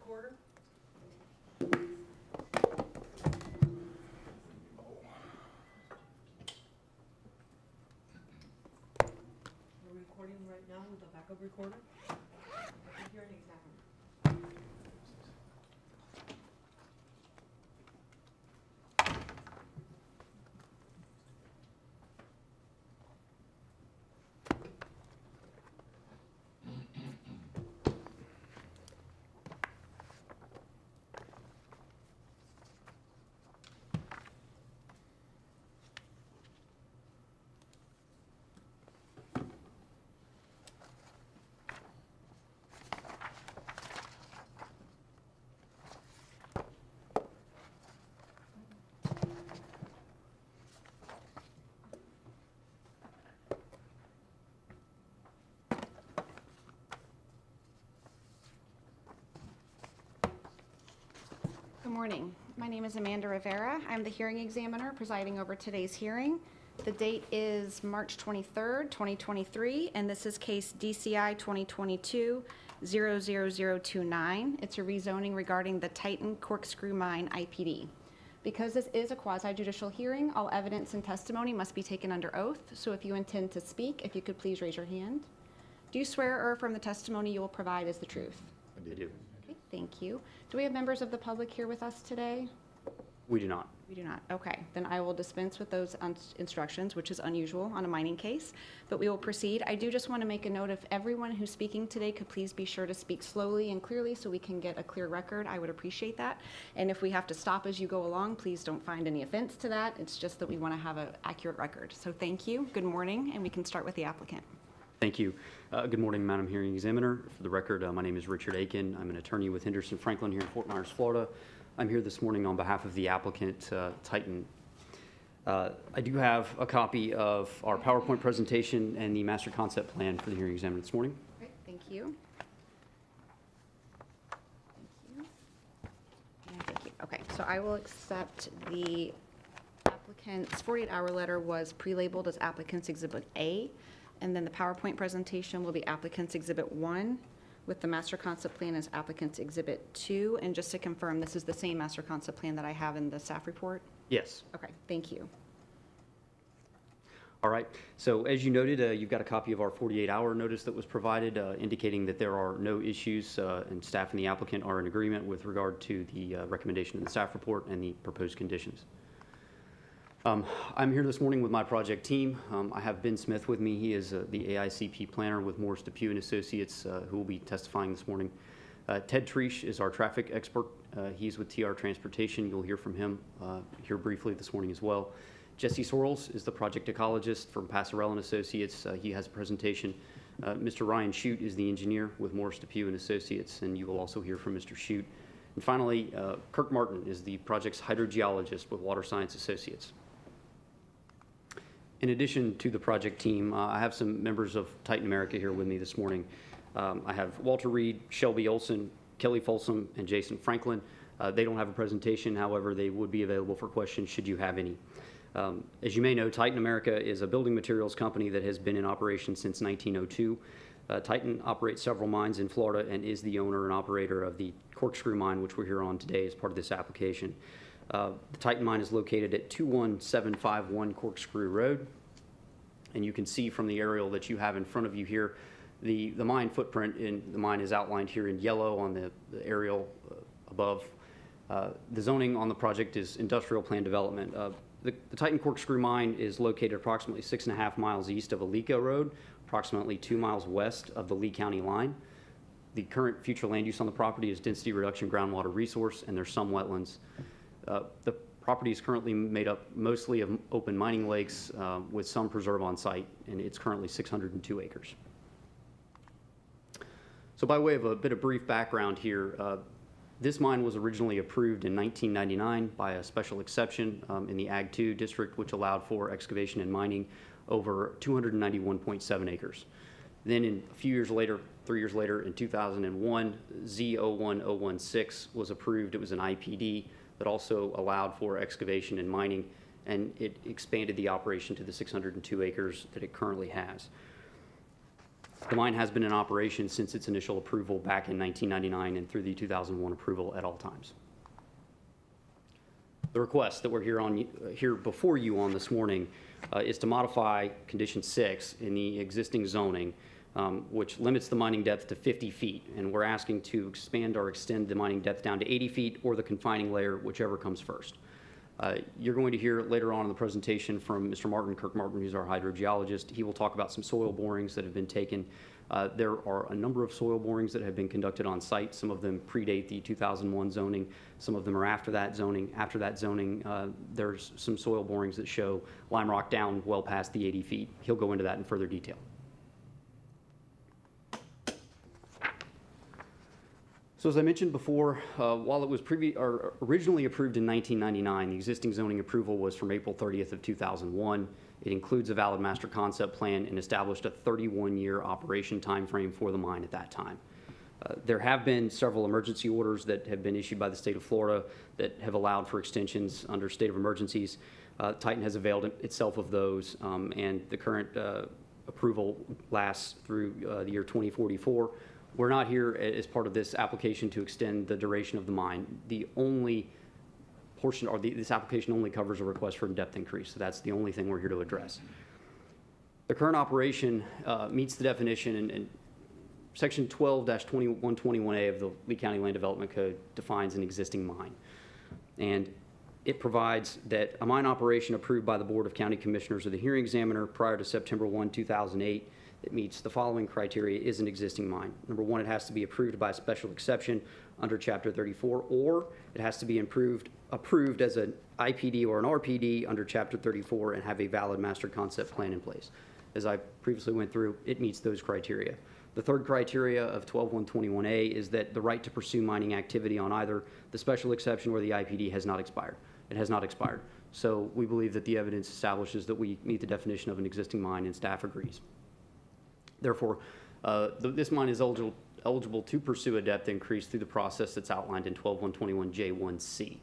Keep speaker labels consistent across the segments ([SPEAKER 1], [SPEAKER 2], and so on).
[SPEAKER 1] recorder. We're recording right now with a backup recorder. You're an examiner.
[SPEAKER 2] Good morning. My name is Amanda Rivera. I'm the hearing examiner presiding over today's hearing. The date is March 23rd, 2023, and this is case DCI2022-00029. It's a rezoning regarding the Titan Corkscrew Mine IPD. Because this is a quasi-judicial hearing, all evidence and testimony must be taken under oath. So if you intend to speak, if you could please raise your hand. Do you swear or affirm the testimony you will provide is the truth?
[SPEAKER 3] I do.
[SPEAKER 2] Okay, thank you. Do we have members of the public here with us today?
[SPEAKER 3] We do not.
[SPEAKER 2] We do not. Okay, then I will dispense with those instructions, which is unusual on a mining case, but we will proceed. I do just want to make a note, if everyone who's speaking today could please be sure to speak slowly and clearly so we can get a clear record. I would appreciate that. And if we have to stop as you go along, please don't find any offense to that. It's just that we want to have an accurate record. So thank you. Good morning, and we can start with the applicant.
[SPEAKER 3] Thank you. Good morning, Madam Hearing Examiner. For the record, my name is Richard Aiken. I'm an attorney with Henderson Franklin here in Fort Myers, Florida. I'm here this morning on behalf of the applicant, Titan. I do have a copy of our PowerPoint presentation and the master concept plan for the hearing examiner this morning.
[SPEAKER 2] Great, thank you. Thank you. And thank you. Okay, so I will accept the applicant's 48-hour letter was pre-labeled as applicant's Exhibit A, and then the PowerPoint presentation will be applicant's Exhibit 1, with the master concept plan as applicant's Exhibit 2. And just to confirm, this is the same master concept plan that I have in the staff report?
[SPEAKER 3] Yes.
[SPEAKER 2] Okay, thank you.
[SPEAKER 3] All right. So as you noted, you've got a copy of our 48-hour notice that was provided indicating that there are no issues and staff and the applicant are in agreement with regard to the recommendation in the staff report and the proposed conditions. I'm here this morning with my project team. I have Ben Smith with me. He is the AICP planner with Morris DePue and Associates who will be testifying this morning. Ted Treesh is our traffic expert. He's with TR Transportation. You'll hear from him here briefly this morning as well. Jesse Sorrells is the project ecologist from Passarella and Associates. He has a presentation. Mr. Ryan Shute is the engineer with Morris DePue and Associates, and you will also hear from Mr. Shute. And finally, Kirk Martin is the project's hydrogeologist with Water Science Associates. In addition to the project team, I have some members of Titan America here with me this morning. I have Walter Reed, Shelby Olson, Kelly Folsom, and Jason Franklin. They don't have a presentation, however, they would be available for questions should you have any. As you may know, Titan America is a building materials company that has been in operation since 1902. Titan operates several mines in Florida and is the owner and operator of the Corkscrew mine, which we're here on today as part of this application. The Titan mine is located at 21751 Corkscrew Road, and you can see from the aerial that you have in front of you here, the mine footprint in the mine is outlined here in yellow on the aerial above. The zoning on the project is industrial plan development. The Titan Corkscrew mine is located approximately 6.5 miles east of Alico Road, approximately 2 miles west of the Lee County line. The current future land use on the property is density reduction groundwater resource, and there's some wetlands. The property is currently made up mostly of open mining lakes with some preserve on site, and it's currently 602 acres. So by way of a bit of brief background here, this mine was originally approved in 1999 by a special exception in the Ag 2 district, which allowed for excavation and mining over 291.7 acres. Then a few years later, 3 years later, in 2001, Z01016 was approved. It was an IPD that also allowed for excavation and mining, and it expanded the operation to the 602 acres that it currently has. The mine has been in operation since its initial approval back in 1999 and through the 2001 approval at all times. The request that we're here before you on this morning is to modify Condition 6 in the existing zoning, which limits the mining depth to 50 feet. And we're asking to expand or extend the mining depth down to 80 feet or the confining layer, whichever comes first. You're going to hear later on in the presentation from Mr. Martin, Kirk Martin, who's our hydrogeologist. He will talk about some soil borings that have been taken. There are a number of soil borings that have been conducted on site. Some of them predate the 2001 zoning. Some of them are after that zoning. After that zoning, there's some soil borings that show lime rock down well past the 80 feet. He'll go into that in further detail. So as I mentioned before, while it was originally approved in 1999, the existing zoning approval was from April 30th of 2001. It includes a valid master concept plan and established a 31-year operation timeframe for the mine at that time. There have been several emergency orders that have been issued by the state of Florida that have allowed for extensions under state of emergencies. Titan has availed itself of those, and the current approval lasts through the year 2044. We're not here as part of this application to extend the duration of the mine. The only portion, or this application only covers a request for a depth increase, so that's the only thing we're here to address. The current operation meets the definition, and Section 12-2121A of the Lee County Land Development Code defines an existing mine. And it provides that a mine operation approved by the Board of County Commissioners or the hearing examiner prior to September 1, 2008 that meets the following criteria is an existing mine. Number one, it has to be approved by a special exception under Chapter 34, or it has to be approved as an IPD or an RPD under Chapter 34 and have a valid master concept plan in place. As I previously went through, it meets those criteria. The third criteria of 12-121A is that the right to pursue mining activity on either the special exception or the IPD has not expired. It has not expired. So we believe that the evidence establishes that we meet the definition of an existing mine, and staff agrees. Therefore, this mine is eligible to pursue a depth increase through the process that's outlined in 12-121J1C.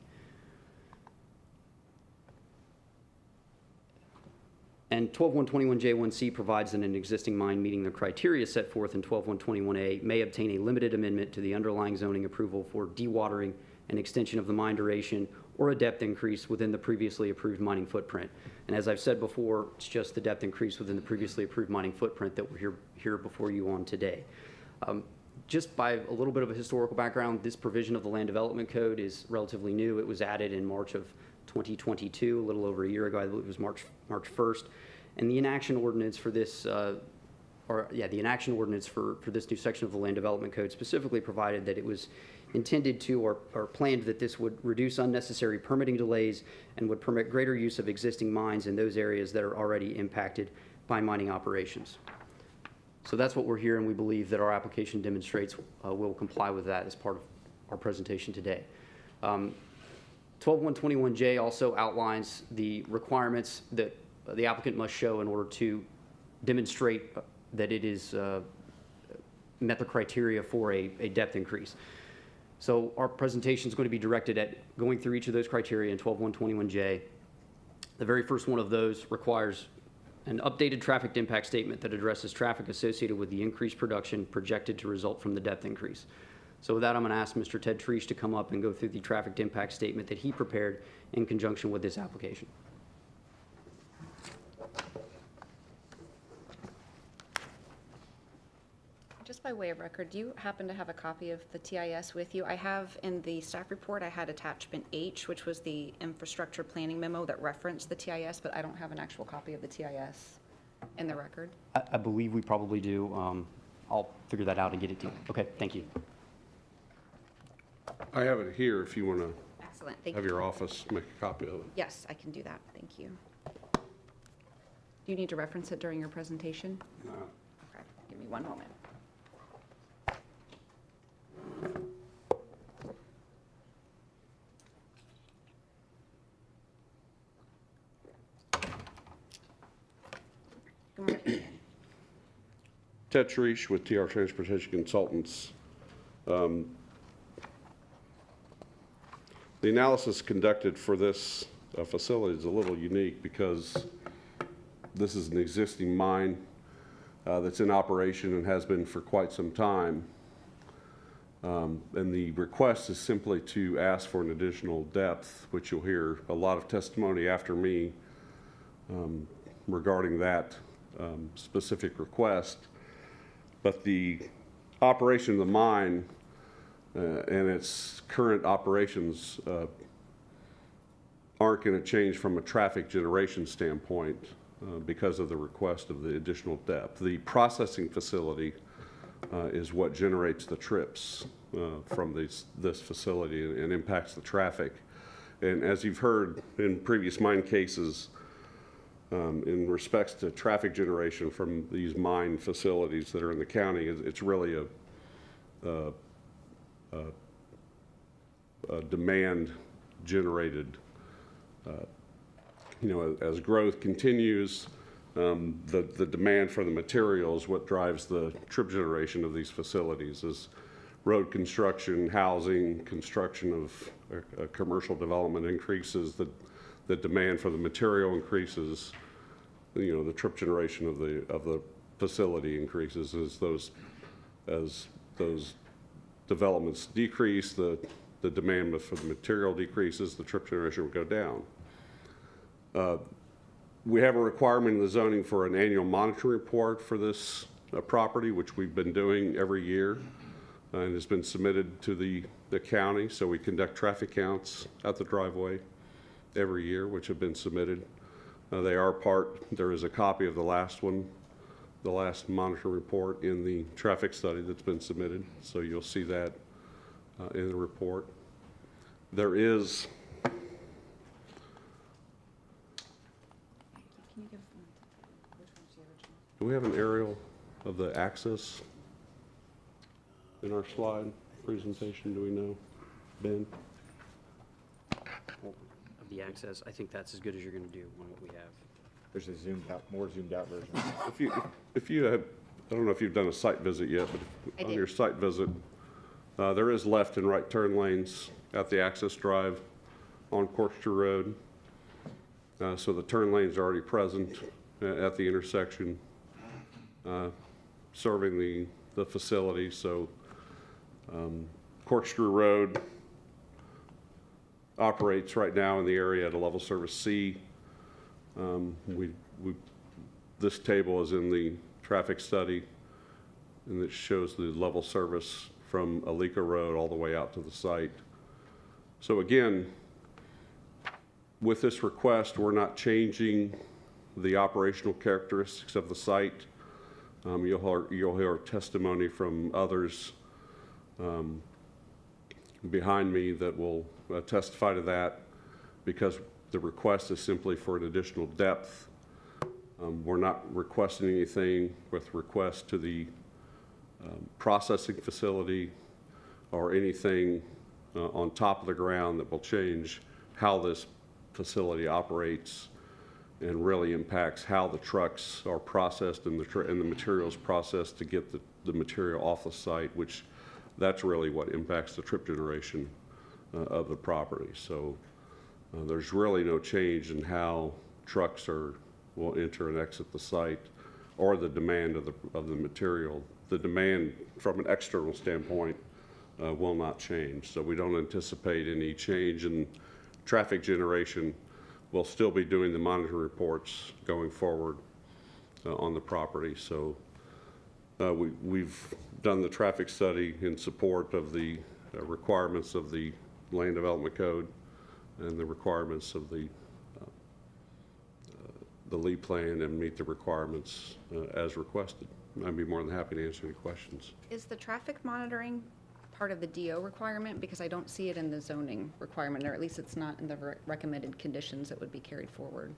[SPEAKER 3] And 12-121J1C provides that an existing mine meeting the criteria set forth in 12-121A may obtain a limited amendment to the underlying zoning approval for dewatering, an extension of the mine duration, or a depth increase within the previously approved mining footprint. And as I've said before, it's just the depth increase within the previously approved mining footprint that we're here before you on today. Just by a little bit of a historical background, this provision of the Land Development Code is relatively new. It was added in March of 2022, a little over a year ago. I believe it was March 1st. And the inaction ordinance for this, the inaction ordinance for this new section of the Land Development Code specifically provided that it was intended to or planned that this would reduce unnecessary permitting delays and would permit greater use of existing mines in those areas that are already impacted by mining operations. So that's what we're here, and we believe that our application demonstrates we'll comply with that as part of our presentation today. 12-121J also outlines the requirements that the applicant must show in order to demonstrate that it is met the criteria for a depth increase. So our presentation is going to be directed at going through each of those criteria in 12-121J. The very first one of those requires an updated traffic impact statement that addresses traffic associated with the increased production projected to result from the depth increase. So with that, I'm going to ask Mr. Ted Treesh to come up and go through the traffic impact statement that he prepared in conjunction with this application.
[SPEAKER 2] Just by way of record, do you happen to have a copy of the TIS with you? I have in the staff report, I had attachment H, which was the infrastructure planning memo that referenced the TIS, but I don't have an actual copy of the TIS in the record.
[SPEAKER 3] I believe we probably do. I'll figure that out and get it to you. Okay, thank you.
[SPEAKER 4] I have it here if you want to
[SPEAKER 2] Excellent, thank
[SPEAKER 4] have
[SPEAKER 2] you.
[SPEAKER 4] your office make a copy of it.
[SPEAKER 2] Yes, I can do that, thank you. Do you need to reference it during your presentation?
[SPEAKER 4] No.
[SPEAKER 2] Okay, give me one moment. Good morning.
[SPEAKER 4] Ted Treesh with TR Transportation Consultants. The analysis conducted for this facility is a little unique because this is an existing mine. that's in operation and has been for quite some time. And the request is simply to ask for an additional depth, which you'll hear a lot of testimony after me regarding that specific request. But the operation of the mine and its current operations aren't going to change from a traffic generation standpoint because of the request of the additional depth. The processing facility is what generates the trips from this facility and impacts the traffic. And as you've heard in previous mine cases, in respects to traffic generation from these mine facilities that are in the county, it's really a demand generated. As growth continues, the demand for the materials, what drives the trip generation of these facilities is road construction, housing, construction of commercial development increases, the demand for the material increases, the trip generation of the facility increases as those developments decrease, the demand for the material decreases, the trip generation will go down. We have a requirement in the zoning for an annual monitoring report for this property, which we've been doing every year and has been submitted to the county. So we conduct traffic counts at the driveway every year, which have been submitted. There is a copy of the last one, the last monitoring report in the traffic study that's been submitted. So you'll see that in the report. There is Do we have an aerial of the access in our slide presentation? Do we know, Ben?
[SPEAKER 3] Of the access, I think that's as good as you're going to do on what we have.
[SPEAKER 5] There's a zoomed out, more zoomed out version.
[SPEAKER 4] If you have, I don't know if you've done a site visit yet, but on your site visit, there is left and right turn lanes at the access drive on Corkscrew Road. So the turn lanes are already present at the intersection, serving the facility. So Corkscrew Road operates right now in the area at a level service C. This table is in the traffic study, and it shows the level service from Alika Road all the way out to the site. So again, with this request, we're not changing the operational characteristics of the site. You'll hear testimony from others behind me that will testify to that, because the request is simply for an additional depth. We're not requesting anything with request to the processing facility or anything on top of the ground that will change how this facility operates and really impacts how the trucks are processed and the materials processed to get the material off the site, which that's really what impacts the trip generation of the property. So there's really no change in how trucks will enter and exit the site, or the demand of the material. The demand from an external standpoint will not change. So we don't anticipate any change in traffic generation. We'll still be doing the monitoring reports going forward on the property. So we've done the traffic study in support of the requirements of the Land Development Code and the requirements of the LEED plan, and meet the requirements as requested. I'd be more than happy to answer any questions.
[SPEAKER 2] Is the traffic monitoring part of the DO requirement? Because I don't see it in the zoning requirement, or at least it's not in the recommended conditions that would be carried forward.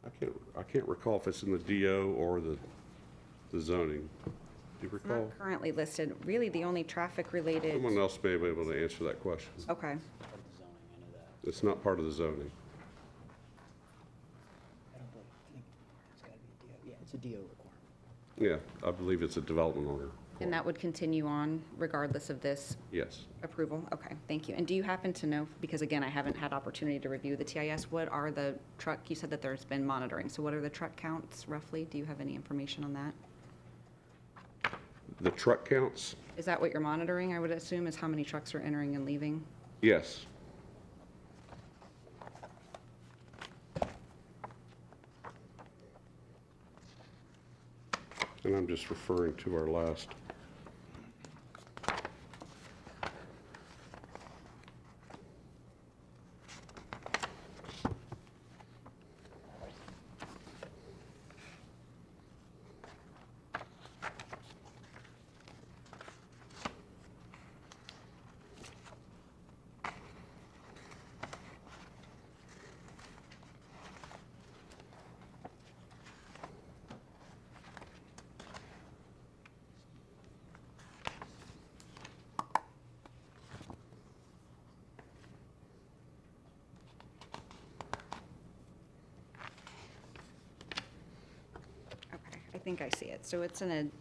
[SPEAKER 4] I can't recall if it's in the DO or the zoning. Do you recall?
[SPEAKER 2] Not currently listed. Really, the only traffic related.
[SPEAKER 4] Someone else may be able to answer that question.
[SPEAKER 2] Okay.
[SPEAKER 4] It's not part of the zoning.
[SPEAKER 5] I think it's got to be a DO. Yeah, it's a DO requirement.
[SPEAKER 4] Yeah, I believe it's a development order.
[SPEAKER 2] And that would continue on regardless of this
[SPEAKER 4] Yes.
[SPEAKER 2] approval? Okay, thank you. And do you happen to know, because again, I haven't had opportunity to review the TIS, what are the truck, you said that there's been monitoring, so what are the truck counts roughly? Do you have any information on that?
[SPEAKER 4] The truck counts?
[SPEAKER 2] Is that what you're monitoring, I would assume, is how many trucks are entering and leaving?
[SPEAKER 4] Yes. And I'm just referring to our last.
[SPEAKER 2] Okay, I think I see it. So it's an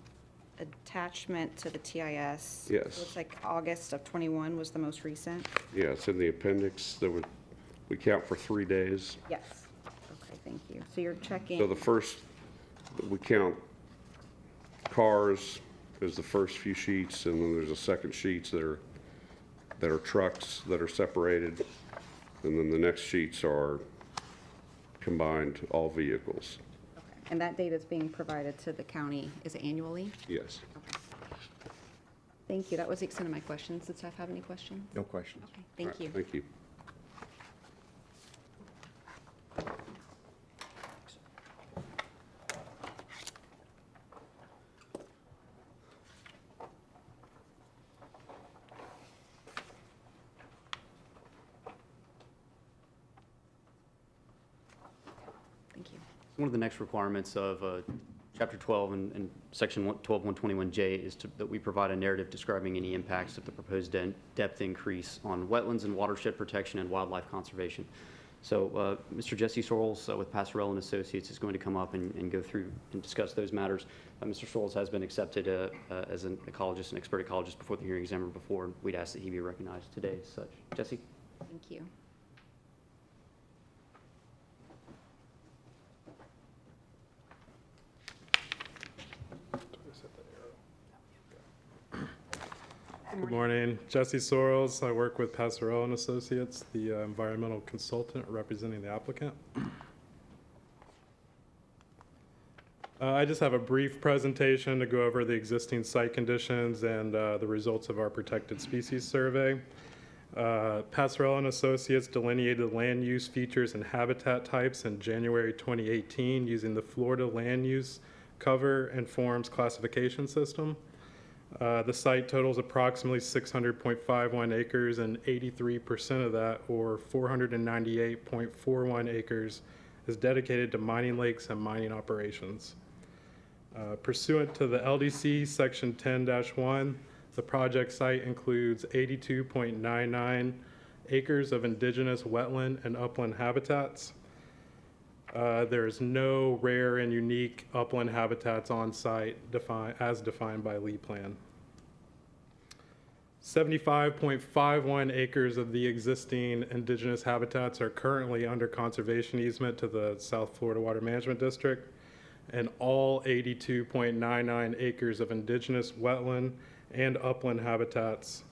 [SPEAKER 2] attachment to the TIS.
[SPEAKER 4] Yes.
[SPEAKER 2] Looks like August of '21 was the most recent.
[SPEAKER 4] Yeah, it's in the appendix. We count for 3 days.
[SPEAKER 2] Yes. Okay, thank you. So you're checking.
[SPEAKER 4] So the first, we count cars as the first few sheets, and then there's a second sheets that are trucks that are separated, and then the next sheets are combined, all vehicles.
[SPEAKER 2] Okay. And that data is being provided to the county, is it annually?
[SPEAKER 4] Yes.
[SPEAKER 2] Okay. Thank you. That was the extent of my questions. Did staff have any questions?
[SPEAKER 5] No questions.
[SPEAKER 2] Okay, thank you.
[SPEAKER 4] Thank you.
[SPEAKER 2] Thank you.
[SPEAKER 3] One of the next requirements of Chapter 12 and Section 12121J is that we provide a narrative describing any impacts of the proposed depth increase on wetlands and watershed protection and wildlife conservation. So Mr. Jesse Sorrells with Passarella and Associates is going to come up and go through and discuss those matters. Mr. Sorrells has been accepted as an ecologist, an expert ecologist before the hearing examiner before, and we'd ask that he be recognized today as such. Jesse?
[SPEAKER 2] Thank you.
[SPEAKER 6] Good morning. Jesse Sorrells. I work with Passarella and Associates, the environmental consultant representing the applicant. I just have a brief presentation to go over the existing site conditions and the results of our protected species survey. Passarella and Associates delineated land use features and habitat types in January 2018 using the Florida Land Use Cover and Forms classification system. The site totals approximately 600.51 acres, and 83% of that, or 498.41 acres, is dedicated to mining lakes and mining operations. Pursuant to the LDC Section 10-1, the project site includes 82.99 acres of indigenous wetland and upland habitats. There is no rare and unique upland habitats on site as defined by Lee Plan. 75.51 acres of the existing indigenous habitats are currently under conservation easement to the South Florida Water Management District, and all 82.99 acres of indigenous wetland and upland habitats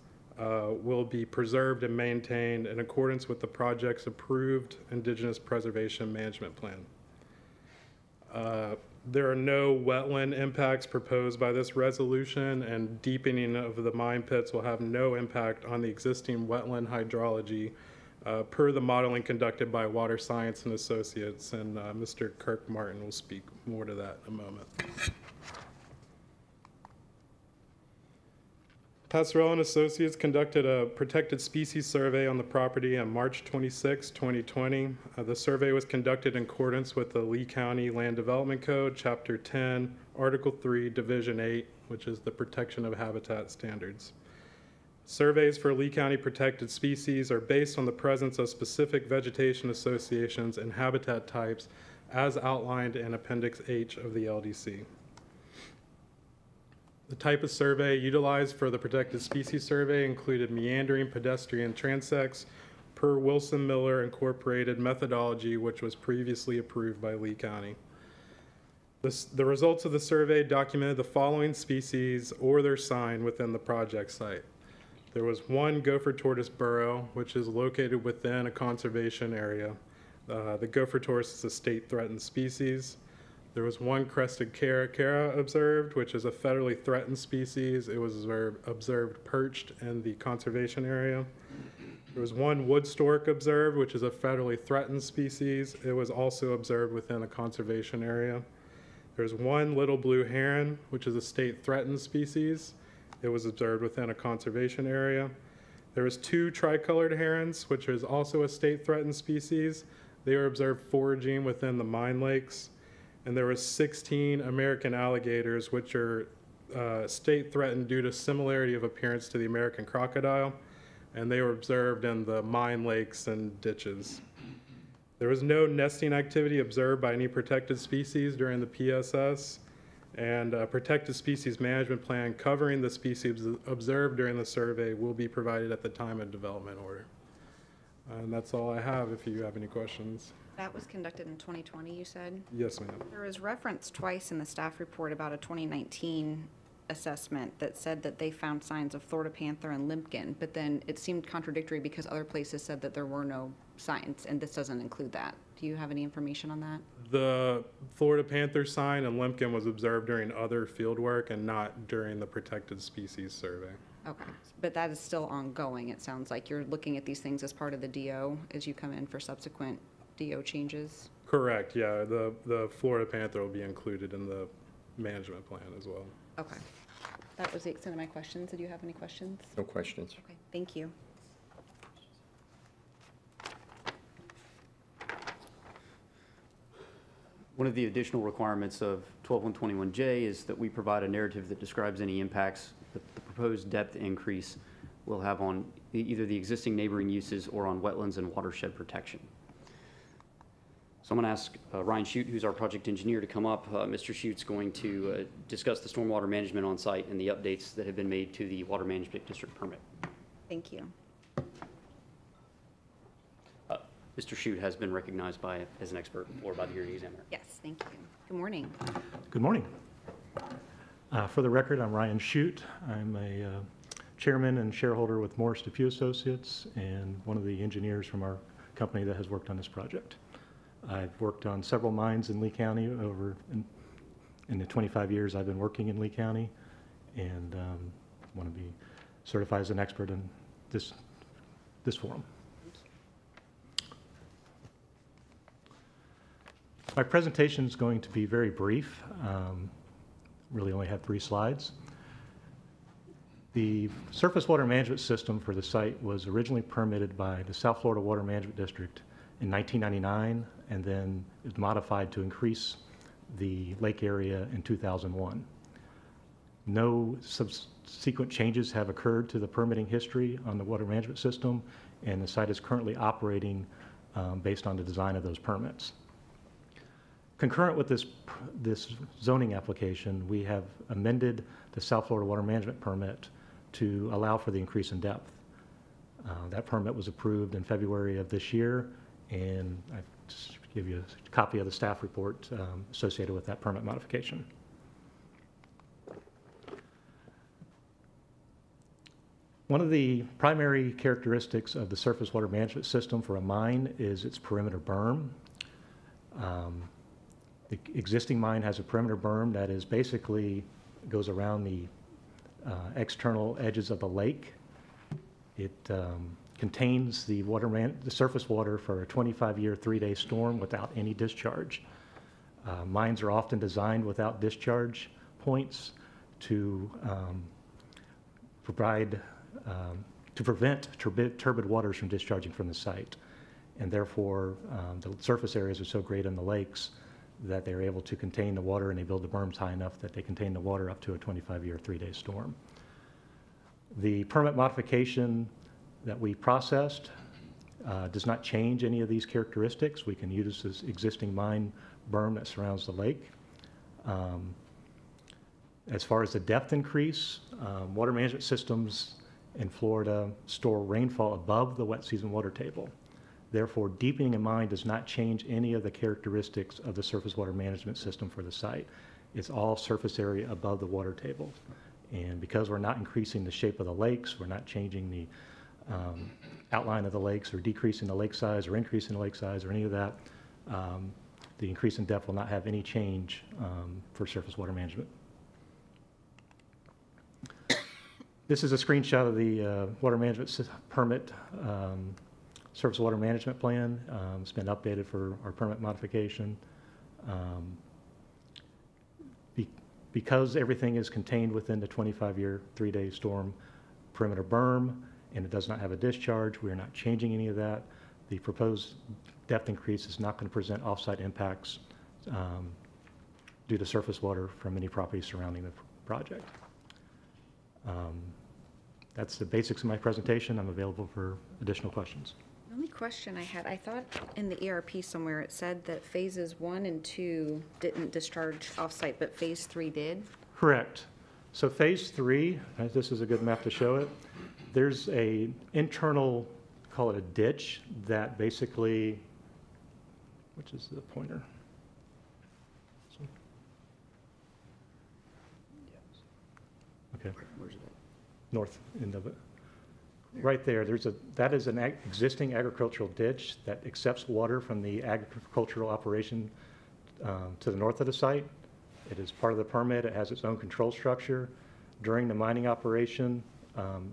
[SPEAKER 6] will be preserved and maintained in accordance with the project's approved Indigenous Preservation Management Plan. There are no wetland impacts proposed by this resolution, and deepening of the mine pits will have no impact on the existing wetland hydrology per the modeling conducted by Water Science and Associates, and Mr. Kirk Martin will speak more to that in a moment. Passarella and Associates conducted a protected species survey on the property on March 26, 2020. The survey was conducted in accordance with the Lee County Land Development Code, Chapter 10, Article 3, Division 8, which is the protection of habitat standards. Surveys for Lee County protected species are based on the presence of specific vegetation associations and habitat types as outlined in Appendix H of the LDC. The type of survey utilized for the protected species survey included meandering pedestrian transects per Wilson Miller Incorporated methodology, which was previously approved by Lee County. The results of the survey documented the following species or their sign within the project site. There was one gopher tortoise burrow, which is located within a conservation area. The gopher tortoise is a state threatened species. There was one crested caracara observed, which is a federally threatened species. It was observed perched in the conservation area. There was one wood stork observed, which is a federally threatened species. It was also observed within a conservation area. There's one little blue heron, which is a state threatened species. It was observed within a conservation area. There was two tricolored herons, which is also a state threatened species. They were observed foraging within the mine lakes. And there was 16 American alligators, which are state threatened due to similarity of appearance to the American crocodile. And they were observed in the mine lakes and ditches. There was no nesting activity observed by any protected species during the PSS, and a protected species management plan covering the species observed during the survey will be provided at the time of development order. And that's all I have if you have any questions.
[SPEAKER 2] That was conducted in 2020, you said?
[SPEAKER 6] Yes, ma'am.
[SPEAKER 2] There was reference twice in the staff report about a 2019 assessment that said that they found signs of Florida panther and limpkin, but then it seemed contradictory because other places said that there were no signs, and this doesn't include that. Do you have any information on that?
[SPEAKER 6] The Florida panther sign and limpkin was observed during other field work and not during the protected species survey.
[SPEAKER 2] Okay, but that is still ongoing. It sounds like you're looking at these things as part of the DO as you come in for subsequent DO changes?
[SPEAKER 6] Correct, yeah. The Florida panther will be included in the management plan as well.
[SPEAKER 2] Okay. That was the extent of my questions. Did you have any questions?
[SPEAKER 5] No questions.
[SPEAKER 2] Okay, thank you.
[SPEAKER 3] One of the additional requirements of 12121J is that we provide a narrative that describes any impacts that the proposed depth increase will have on either the existing neighboring uses or on wetlands and watershed protection. So I'm going to ask Ryan Shute, who's our project engineer, to come up. Mr. Schute's going to discuss the stormwater management on site and the updates that have been made to the Water Management District permit.
[SPEAKER 2] Thank you.
[SPEAKER 3] Mr. Shute has been recognized as an expert before by the hearing examiner.
[SPEAKER 2] Yes, thank you. Good morning.
[SPEAKER 7] Good morning. For the record, I'm Ryan Shute. I'm a chairman and shareholder with Morris DePue Associates and one of the engineers from our company that has worked on this project. I've worked on several mines in Lee County in the 25 years I've been working in Lee County, and want to be certified as an expert in this forum. My presentation is going to be very brief. Really only have 3 slides. The surface water management system for the site was originally permitted by the South Florida Water Management District in 1999, and then it was modified to increase the lake area in 2001. No subsequent changes have occurred to the permitting history on the water management system, and the site is currently operating based on the design of those permits. Concurrent with this zoning application, we have amended the South Florida Water Management permit to allow for the increase in depth. That permit was approved in February of this year, and I just give you a copy of the staff report associated with that permit modification. One of the primary characteristics of the surface water management system for a mine is its perimeter berm. The existing mine has a perimeter berm that is basically goes around the external edges of the lake. It contains the surface water for a 25-year, 3-day storm without any discharge. Mines are often designed without discharge points to prevent turbid waters from discharging from the site. And therefore, the surface areas are so great in the lakes that they're able to contain the water, and they build the berms high enough that they contain the water up to a 25-year, 3-day storm. The permit modification that we processed does not change any of these characteristics. We can use this existing mine berm that surrounds the lake. As far as the depth increase, water management systems in Florida store rainfall above the wet season water table. Therefore, deepening a mine does not change any of the characteristics of the surface water management system for the site. It's all surface area above the water table. And because we're not increasing the shape of the lakes, we're not changing the outline of the lakes or decreasing the lake size or increasing the lake size or any of that, the increase in depth will not have any change for surface water management. This is a screenshot of the water management permit surface water management plan. It's been updated for our permit modification. Because everything is contained within the 25-year 3-day storm perimeter berm and it does not have a discharge, we are not changing any of that. The proposed depth increase is not going to present offsite impacts due to surface water from any property surrounding the project. That's the basics of my presentation. I'm available for additional questions.
[SPEAKER 2] The only question I had, I thought in the ERP somewhere it said that phases 1 and 2 didn't discharge offsite, but phase 3 did.
[SPEAKER 7] Correct. So phase 3, this is a good map to show it. There's a internal, call it a ditch, that basically, which is the pointer? Okay.
[SPEAKER 3] Where's it?
[SPEAKER 7] North end of it. Right there, that is an existing agricultural ditch that accepts water from the agricultural operation to the north of the site. It is part of the permit. It has its own control structure. During the mining operation,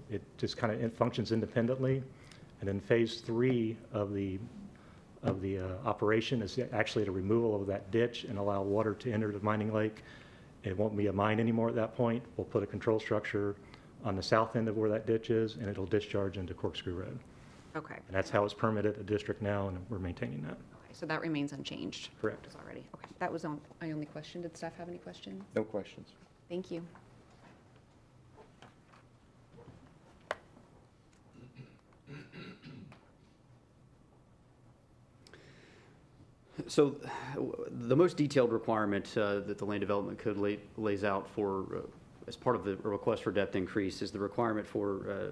[SPEAKER 7] it just kind of functions independently. And then phase 3 of the operation is actually the removal of that ditch and allow water to enter the mining lake. It won't be a mine anymore at that point. We'll put a control structure on the south end of where that ditch is, and it'll discharge into Corkscrew Road.
[SPEAKER 2] Okay.
[SPEAKER 7] And that's how it's permitted a district now, and we're maintaining that.
[SPEAKER 2] Okay, so that remains unchanged.
[SPEAKER 7] Correct.
[SPEAKER 2] As already. Okay. That was my only question. Did staff have any questions?
[SPEAKER 5] No questions.
[SPEAKER 2] Thank you.
[SPEAKER 3] So the most detailed requirement that the Land Development Code lays out for, as part of the request for depth increase, is the requirement for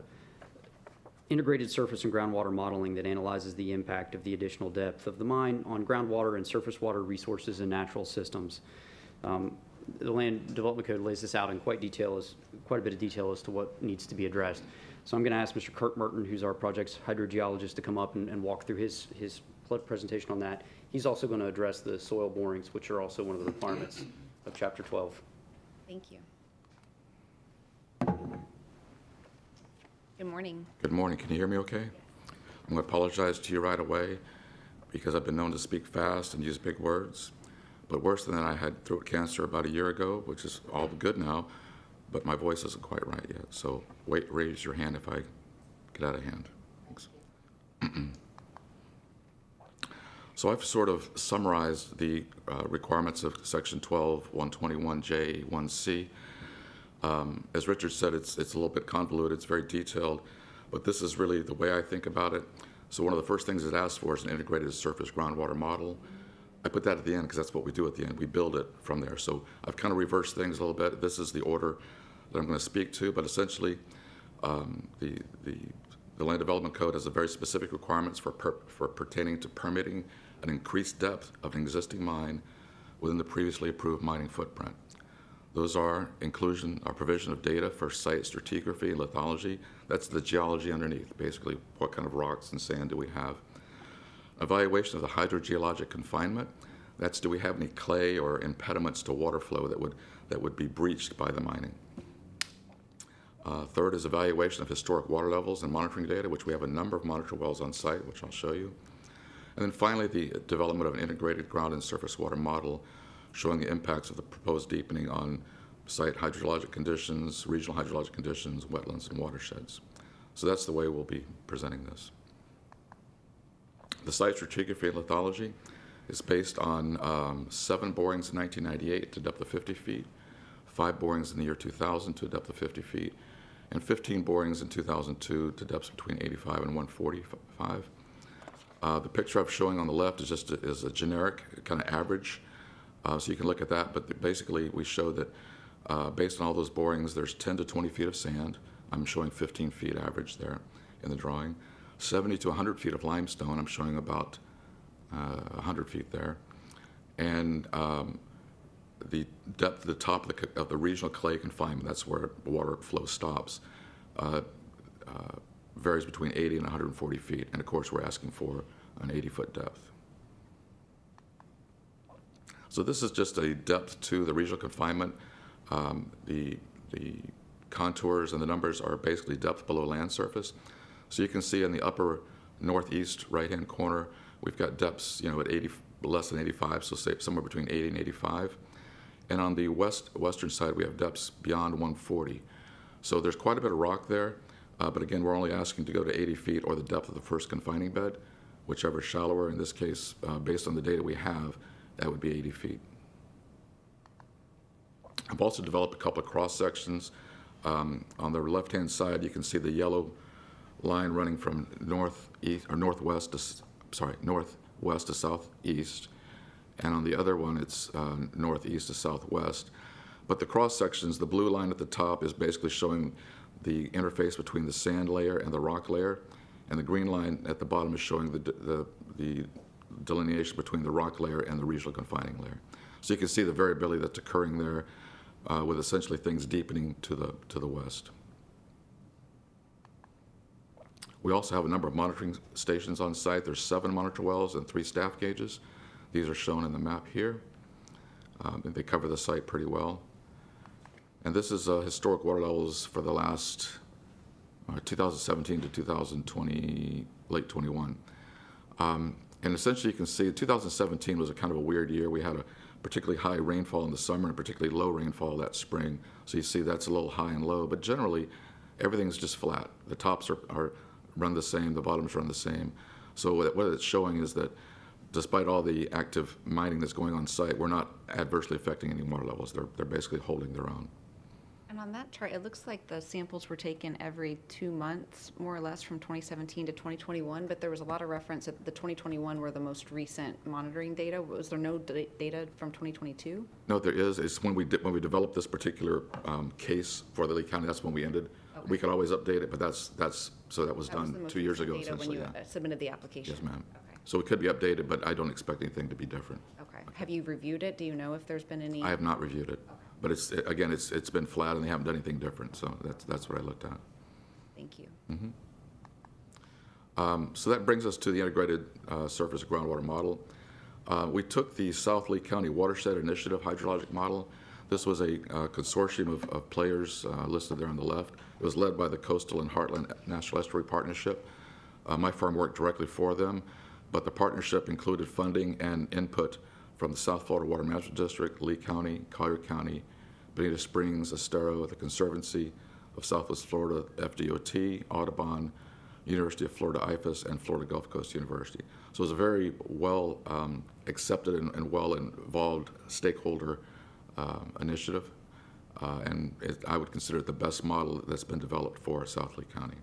[SPEAKER 3] integrated surface and groundwater modeling that analyzes the impact of the additional depth of the mine on groundwater and surface water resources and natural systems. The Land Development Code lays this out in quite a bit of detail as to what needs to be addressed. So I'm going to ask Mr. Kurt Merton, who's our project's hydrogeologist, to come up and walk through his presentation on that. He's also going to address the soil borings, which are also one of the requirements of Chapter 12.
[SPEAKER 2] Thank you. Good morning.
[SPEAKER 8] Good morning. Can you hear me okay? I'm going to apologize to you right away because I've been known to speak fast and use big words. But worse than that, I had throat cancer about a year ago, which is all good now, but my voice isn't quite right yet. So raise your hand if I get out of hand. Thanks. So I've sort of summarized the requirements of Section 12-121J-1C. As Richard said, it's a little bit convoluted, it's very detailed, but this is really the way I think about it. So one of the first things it asks for is an integrated surface groundwater model. I put that at the end because that's what we do at the end. We build it from there. So I've kind of reversed things a little bit. This is the order that I'm going to speak to, but essentially the Land Development Code has a very specific requirements for pertaining to permitting an increased depth of an existing mine within the previously approved mining footprint. Those are provision of data for site stratigraphy and lithology. That's the geology underneath, basically what kind of rocks and sand do we have. Evaluation of the hydrogeologic confinement. That's do we have any clay or impediments to water flow that would be breached by the mining. Third is evaluation of historic water levels and monitoring data, which we have a number of monitor wells on site, which I'll show you. And then finally, the development of an integrated ground and surface water model showing the impacts of the proposed deepening on site hydrologic conditions, regional hydrologic conditions, wetlands, and watersheds. So that's the way we'll be presenting this. The site stratigraphy and lithology is based on 7 borings in 1998 to a depth of 50 feet, 5 borings in the year 2000 to a depth of 50 feet, and 15 borings in 2002 to depths between 85 and 145. The picture I'm showing on the left is just a generic kind of average, so you can look at that. But basically, we show that Based on all those borings, there's 10 to 20 feet of sand. I'm showing 15 feet average there in the drawing. 70 to 100 feet of limestone. I'm showing about 100 feet there. And the depth at the top of the regional clay confinement, that's where the water flow stops, varies between 80 and 140 feet. And of course, we're asking for an 80-foot depth. So this is just a depth to the regional confinement. The contours and the numbers are basically depth below land surface. So you can see in the upper northeast right-hand corner, we've got depths, at 80, less than 85, so say somewhere between 80 and 85. And on the western side, we have depths beyond 140. So there's quite a bit of rock there, but again, we're only asking to go to 80 feet or the depth of the first confining bed, whichever is shallower. In this case, based on the data we have, that would be 80 feet. I've also developed a couple of cross sections. On the left-hand side, you can see the yellow line running from northwest to southeast, and on the other one, it's northeast to southwest. But the cross sections, the blue line at the top is basically showing the interface between the sand layer and the rock layer, and the green line at the bottom is showing the delineation between the rock layer and the regional confining layer. So you can see the variability that's occurring there, with essentially things deepening to the west. We also have a number of monitoring stations on site. There's 7 monitor wells and 3 staff gauges. These are shown in the map here. They cover the site pretty well. And this is historic water levels for the last 2017 to 2020, late 21. And essentially you can see 2017 was a kind of a weird year. We had a particularly high rainfall in the summer and particularly low rainfall that spring. So you see that's a little high and low, but generally everything's just flat. The tops are run the same, the bottoms run the same. So what it's showing is that despite all the active mining that's going on site, we're not adversely affecting any water levels. They're basically holding their own.
[SPEAKER 2] And on that chart, it looks like the samples were taken every 2 months, more or less, from 2017 to 2021, but there was a lot of reference that the 2021 were the most recent monitoring data. Was there no data from 2022?
[SPEAKER 8] No, there is. It's when we developed this particular case for the Lee County, that's when we ended. Okay. We could always update it, but that was done 2 years ago.
[SPEAKER 2] Data when you submitted the application.
[SPEAKER 8] Yes, ma'am.
[SPEAKER 2] Okay.
[SPEAKER 8] So it could be updated, but I don't expect anything to be different.
[SPEAKER 2] Okay. Have you reviewed it? Do you know if there's been any?
[SPEAKER 8] I have not reviewed it. Okay. But it's been flat, and they haven't done anything different. So that's what I looked at.
[SPEAKER 2] Thank you.
[SPEAKER 8] Mm-hmm. So that brings us to the integrated surface groundwater model. We took the South Lee County Watershed Initiative hydrologic model. This was a consortium of players listed there on the left. It was led by the Coastal and Heartland National Estuary Partnership. My firm worked directly for them, but the partnership included funding and input from the South Florida Water Management District, Lee County, Collier County, Bonita Springs, Estero, the Conservancy of Southwest Florida, FDOT, Audubon, University of Florida IFAS, and Florida Gulf Coast University. So it was a very well accepted and well involved stakeholder initiative, and I would consider it the best model that's been developed for South Lee County.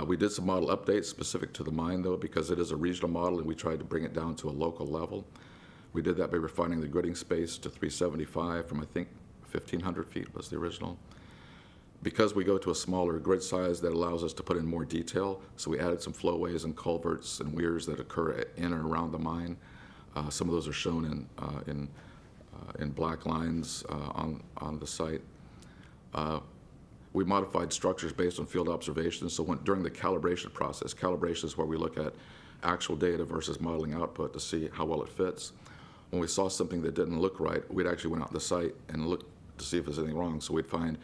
[SPEAKER 8] We did some model updates specific to the mine, though, because it is a regional model, and we tried to bring it down to a local level. We did that by refining the gridding space to 375 from, I think, 1,500 feet was the original. Because we go to a smaller grid size, that allows us to put in more detail, so we added some flowways and culverts and weirs that occur in and around the mine. Some of those are shown in black lines on the site. We modified structures based on field observations. So during the calibration process, calibration is where we look at actual data versus modeling output to see how well it fits. When we saw something that didn't look right, we'd actually went out to the site and looked to see if there's anything wrong. So we'd find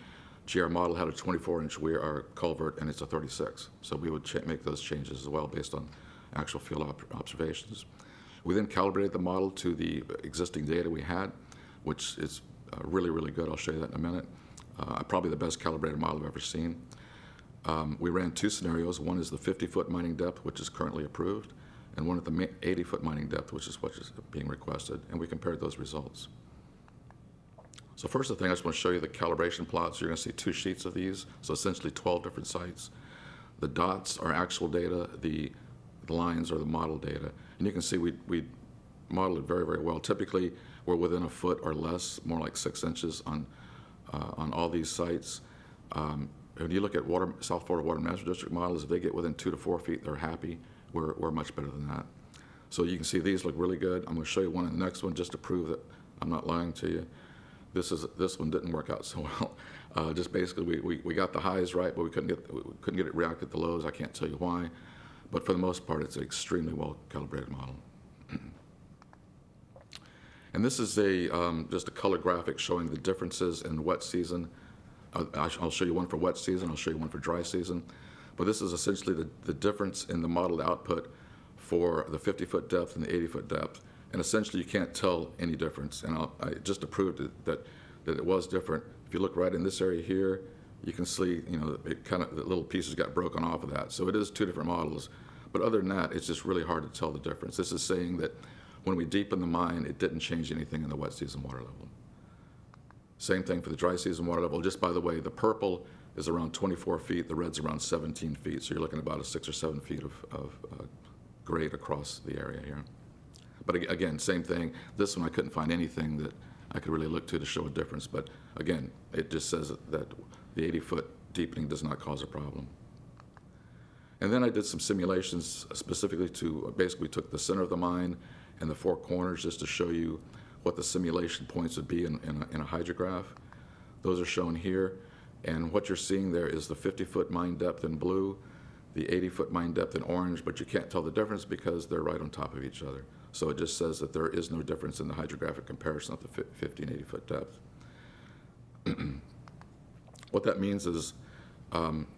[SPEAKER 8] GR model had a 24-inch weir or culvert, and it's a 36. So we would make those changes as well based on actual field observations. We then calibrated the model to the existing data we had, which is really, really good. I'll show you that in a minute. Probably the best calibrated model I've ever seen. We ran 2 scenarios. One is the 50-foot mining depth, which is currently approved, and one at the 80-foot mining depth, which is what is being requested, and we compared those results. So first thing, I just want to show you the calibration plots. You're going to see 2 sheets of these, so essentially 12 different sites. The dots are actual data. The lines are the model data. And you can see we modeled it very, very well. Typically, we're within a foot or less, more like 6 inches on all these sites. When you look at South Florida Water Management District models, if they get within 2 to 4 feet, they're happy. We're much better than that. So you can see these look really good. I'm going to show you one in the next one just to prove that I'm not lying to you. This one didn't work out so well. Just basically, we got the highs right, but we couldn't get it react at the lows. I can't tell you why, but for the most part, it's an extremely well calibrated model. And this is just a color graphic showing the differences in wet season. I'll show you one for wet season. I'll show you one for dry season. But this is essentially the difference in the modeled output for the 50-foot depth and the 80-foot depth. And essentially, you can't tell any difference. And I just to prove that it was different. If you look right in this area here, you can see, the little pieces got broken off of that. So it is 2 different models. But other than that, it's just really hard to tell the difference. This is saying that when we deepen the mine, it didn't change anything in the wet season water level. Same thing for the dry season water level. Just by the way, the purple is around 24 feet, the red's around 17 feet. So you're looking at about 6 or 7 feet of grade across the area here. But again, same thing. This one I couldn't find anything that I could really look to show a difference. But again, it just says that the 80-foot deepening does not cause a problem. And then I did some simulations specifically to basically took the center of the mine and the 4 corners just to show you what the simulation points would be in a hydrograph. Those are shown here. And what you're seeing there is the 50-foot mine depth in blue, the 80-foot mine depth in orange, but you can't tell the difference because they're right on top of each other. So it just says that there is no difference in the hydrographic comparison of the 50 and 80-foot depth. What that means is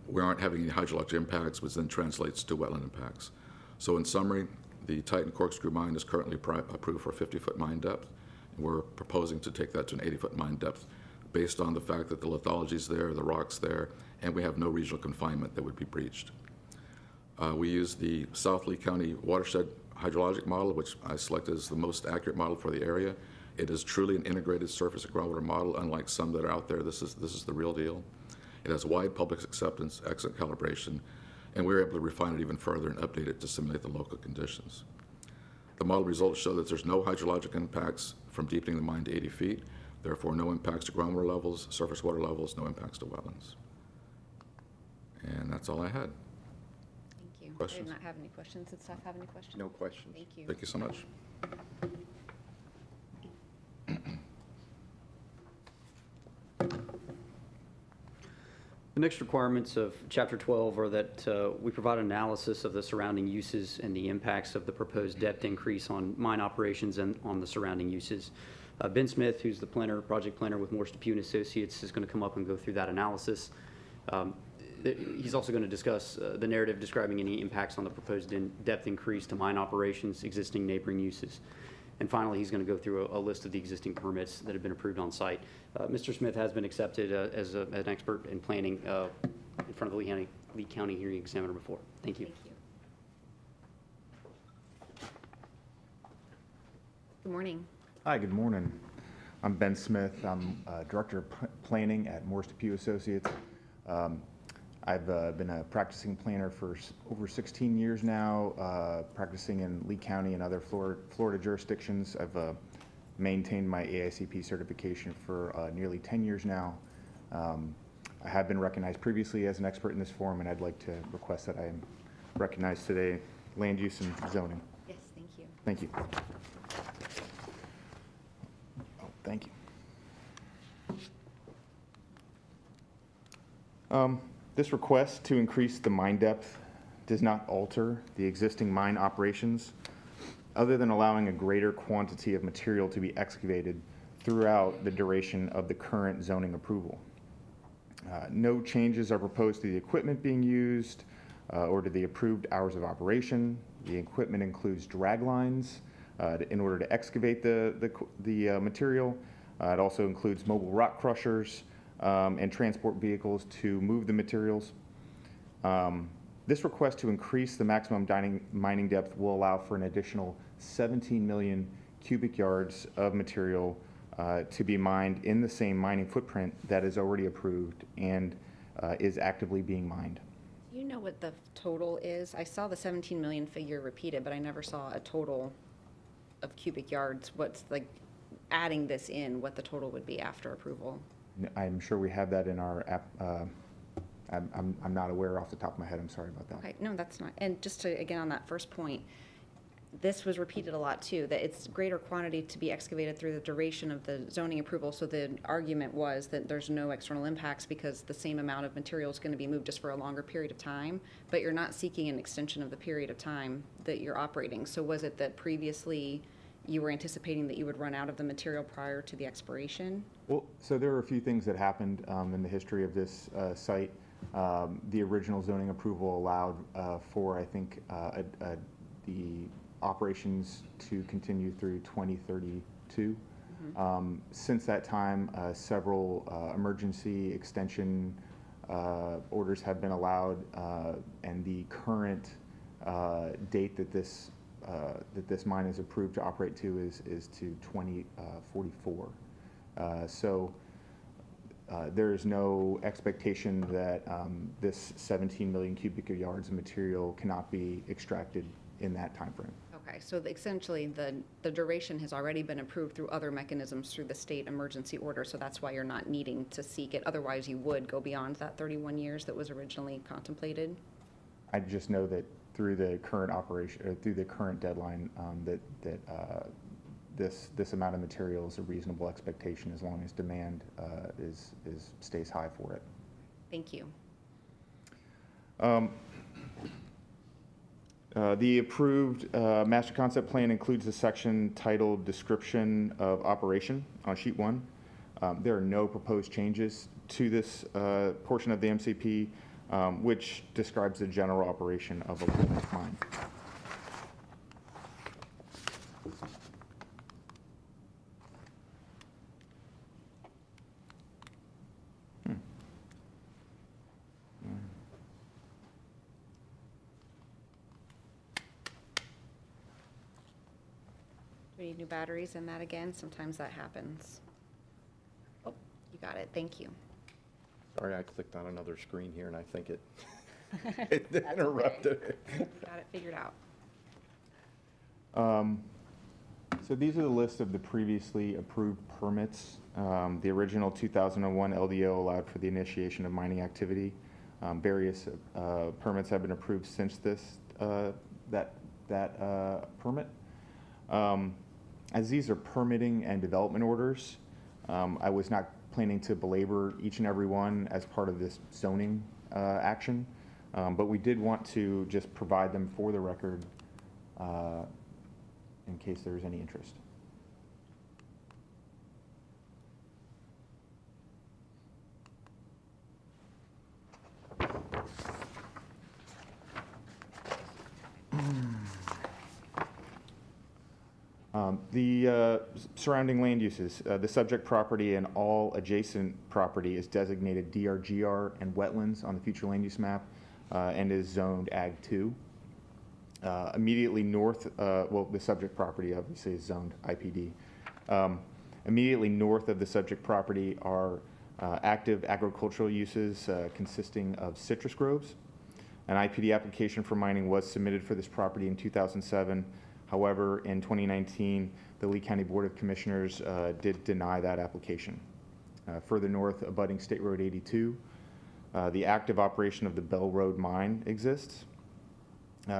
[SPEAKER 8] we aren't having any hydrologic impacts, which then translates to wetland impacts. So in summary, the Titan Corkscrew mine is currently approved for a 50-foot mine depth. We're proposing to take that to an 80-foot mine depth based on the fact that the lithology is there, the rock's there, and we have no regional confinement that would be breached. We use the South Lee County watershed hydrologic model, which I selected as the most accurate model for the area. It is truly an integrated surface and groundwater model, unlike some that are out there. This is the real deal. It has wide public acceptance, excellent calibration, and we were able to refine it even further and update it to simulate the local conditions. The model results show that there's no hydrologic impacts from deepening the mine to 80 feet, therefore no impacts to groundwater levels, surface water levels, no impacts to wetlands. And that's all I had.
[SPEAKER 2] Thank you.
[SPEAKER 8] Questions?
[SPEAKER 2] I did not have any questions. Did staff have any questions?
[SPEAKER 5] No questions.
[SPEAKER 2] Thank you.
[SPEAKER 8] Thank you so much.
[SPEAKER 3] The next requirements of Chapter 12 are that we provide an analysis of the surrounding uses and the impacts of the proposed depth increase on mine operations and on the surrounding uses. Ben Smith, who's the project planner with Morse Depew & Associates, is going to come up and go through that analysis. He's also going to discuss the narrative describing any impacts on the proposed depth increase to mine operations, existing neighboring uses. And finally, he's going to go through a list of the existing permits that have been approved on site. Mr. Smith has been accepted as an expert in planning in front of the Lee County Hearing Examiner before. Thank you.
[SPEAKER 2] Thank you. Good morning.
[SPEAKER 5] Hi, good morning. I'm Ben Smith. I'm Director of Planning at Morse Depew Associates. I've been a practicing planner for over 16 years now, practicing in Lee County and other Florida jurisdictions. I've maintained my AICP certification for nearly 10 years now. I have been recognized previously as an expert in this forum, and I'd like to request that I am recognized today, land use and zoning.
[SPEAKER 2] Yes, thank you.
[SPEAKER 5] Thank you. Oh, thank you. This request to increase the mine depth does not alter the existing mine operations, other than allowing a greater quantity of material to be excavated throughout the duration of the current zoning approval. No changes are proposed to the equipment being used or to the approved hours of operation. The equipment includes drag lines in order to excavate the material. It also includes mobile rock crushers and transport vehicles to move the materials. This request to increase the maximum mining depth will allow for an additional 17 million cubic yards of material to be mined in the same mining footprint that is already approved and is actively being mined.
[SPEAKER 2] Do you know what the total is? I saw the 17 million figure repeated, but I never saw a total of cubic yards. What's like, adding this in, what the total would be after approval.
[SPEAKER 5] I'm sure we have that in our app. I'm not aware off the top of my head. I'm sorry about that.
[SPEAKER 2] Okay, no, that's not, and just to, again, on that first point, this was repeated a lot too, that it's greater quantity to be excavated through the duration of the zoning approval. So the argument was that there's no external impacts because the same amount of material is going to be moved just for a longer period of time, but you're not seeking an extension of the period of time that you're operating. So was it that previously you were anticipating that you would run out of the material prior to the expiration?
[SPEAKER 5] Well, so there are a few things that happened in the history of this site. The original zoning approval allowed for, I think, the operations to continue through 2032. Since that time, several emergency extension orders have been allowed, and the current date that this mine is approved to operate to is to 2044. So there is no expectation that this 17 million cubic yards of material cannot be extracted in that time frame.
[SPEAKER 2] Okay, so essentially the duration has already been approved through other mechanisms through the state emergency order, so that's why you're not needing to seek it. Otherwise, you would go beyond that 31 years that was originally contemplated.
[SPEAKER 5] I just know that through the current operation, or through the current deadline, this amount of material is a reasonable expectation as long as demand stays high for it.
[SPEAKER 2] Thank you.
[SPEAKER 5] The approved master concept plan includes a section titled Description of Operation on sheet 1. There are no proposed changes to this portion of the MCP, which describes the general operation of a lignite mine.
[SPEAKER 2] Do we need new batteries in that again? Sometimes that happens. Oh, you got it. Thank you.
[SPEAKER 9] Sorry, I clicked on another screen here and I think it interrupted it.
[SPEAKER 2] Got it figured out.
[SPEAKER 5] So these are the list of the previously approved permits. The original 2001 LDO allowed for the initiation of mining activity. Various permits have been approved since that permit. As these are permitting and development orders, I was not planning to belabor each and every one as part of this zoning action, but we did want to just provide them for the record in case there's any interest. The surrounding land uses, the subject property and all adjacent property is designated DRGR and wetlands on the future land use map and is zoned Ag 2. Immediately north, well, the subject property obviously is zoned IPD. Immediately north of the subject property are active agricultural uses consisting of citrus groves. An IPD application for mining was submitted for this property in 2007. However, in 2019, the Lee County Board of Commissioners did deny that application. Further north, abutting State Road 82, the active operation of the Bell Road Mine exists.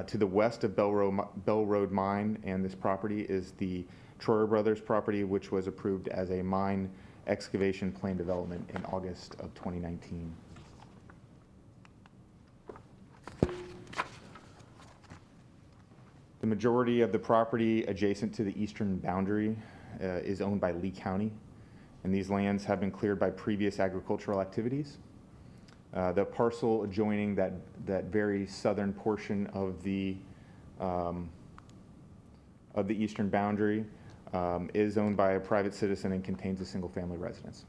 [SPEAKER 5] To the west of Bell Road Mine and this property is the Troyer Brothers property, which was approved as a mine excavation plan development in August of 2019. The majority of the property adjacent to the eastern boundary is owned by Lee County, and these lands have been cleared by previous agricultural activities. The parcel adjoining that very southern portion of the eastern boundary is owned by a private citizen and contains a single-family residence.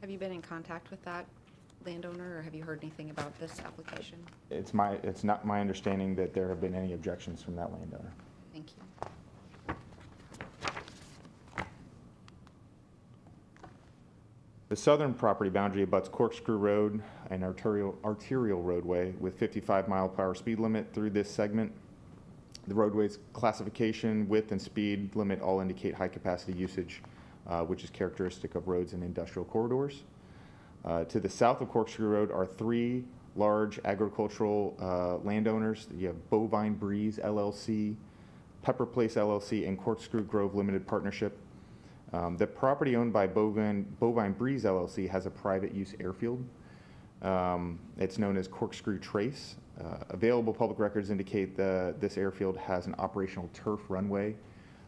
[SPEAKER 2] Have you been in contact with that landowner, or have you heard anything about this application?
[SPEAKER 5] It's not my understanding that there have been any objections from that landowner.
[SPEAKER 2] Thank you.
[SPEAKER 5] The southern property boundary abuts Corkscrew Road, an arterial roadway with 55-mile-per-hour speed limit through this segment. The roadway's classification, width, and speed limit all indicate high-capacity usage, which is characteristic of roads and industrial corridors. To the south of Corkscrew Road are 3 large agricultural landowners. You have Bovine Breeze LLC, Pepper Place LLC, and Corkscrew Grove Limited Partnership. The property owned by Bovine Breeze LLC has a private use airfield. It's known as Corkscrew Trace. Available public records indicate this airfield has an operational turf runway,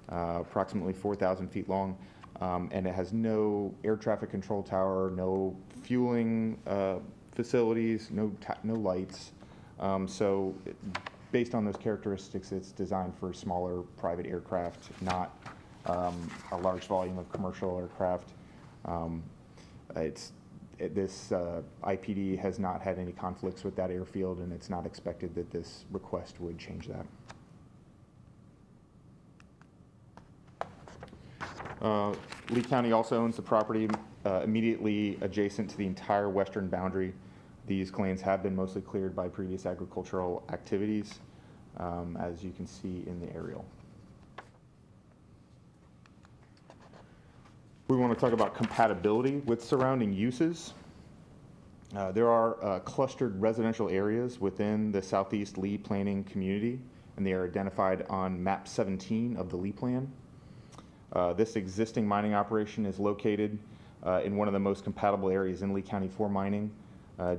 [SPEAKER 5] approximately 4,000 feet long, and it has no air traffic control tower, no fueling facilities, no lights. So based on those characteristics, it's designed for smaller private aircraft, not a large volume of commercial aircraft. This IPD has not had any conflicts with that airfield, and it's not expected that this request would change that. Lee County also owns the property immediately adjacent to the entire western boundary. These claims have been mostly cleared by previous agricultural activities, as you can see in the aerial. We want to talk about compatibility with surrounding uses. There are clustered residential areas within the Southeast Lee planning community, and they are identified on map 17 of the Lee plan. This existing mining operation is located in one of the most compatible areas in Lee County for mining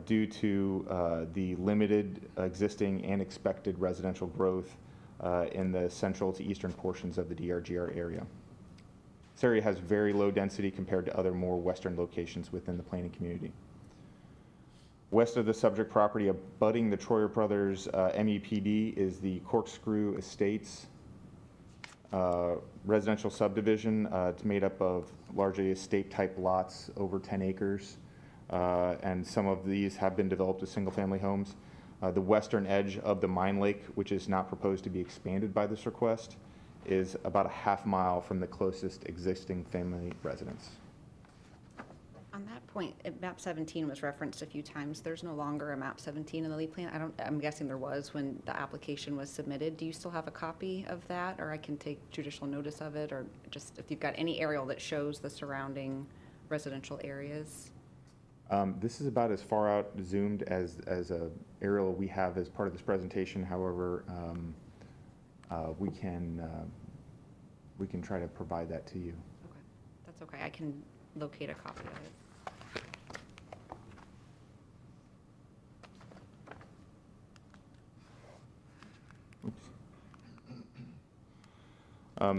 [SPEAKER 5] due to the limited existing and expected residential growth in the central to eastern portions of the DRGR area. This area has very low density compared to other more western locations within the planning community. West of the subject property, abutting the Troyer Brothers MEPD, is the Corkscrew Estates residential subdivision. It's made up of largely estate-type lots over 10 acres, and some of these have been developed as single-family homes. The western edge of the mine lake, which is not proposed to be expanded by this request, is about a half mile from the closest existing family residence.
[SPEAKER 2] On that point, map 17 was referenced a few times. There's no longer a map 17 in the Lee plan. I'm guessing there was when the application was submitted. Do you still have a copy of that, or I can take judicial notice of it, or just if you've got any aerial that shows the surrounding residential areas?
[SPEAKER 5] This is about as far out zoomed as a aerial we have as part of this presentation. However, we can try to provide that to you.
[SPEAKER 2] Okay, that's okay. I can locate a copy of it.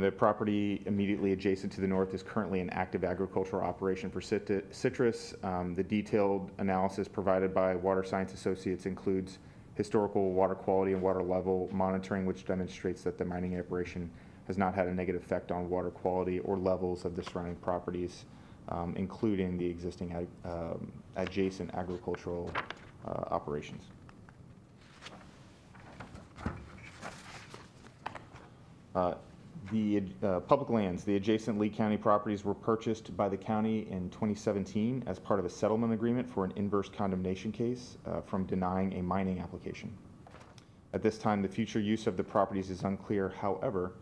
[SPEAKER 5] The property immediately adjacent to the north is currently an active agricultural operation for citrus. The detailed analysis provided by Water Science Associates includes historical water quality and water level monitoring, which demonstrates that the mining operation has not had a negative effect on water quality or levels of the surrounding properties, including the existing adjacent agricultural operations. The public lands, the adjacent Lee County properties were purchased by the county in 2017 as part of a settlement agreement for an inverse condemnation case from denying a mining application. At this time, the future use of the properties is unclear. However,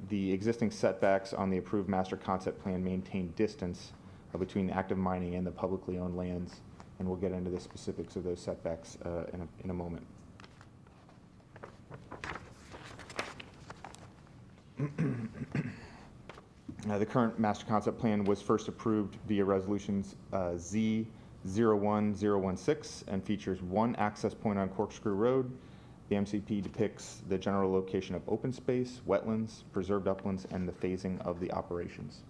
[SPEAKER 5] the existing setbacks on the approved master concept plan maintain distance between the active mining and the publicly owned lands, and we'll get into the specifics of those setbacks in a moment. The current master concept plan was first approved via resolutions Z01016 and features one access point on Corkscrew Road. The MCP depicts the general location of open space, wetlands, preserved uplands, and the phasing of the operations.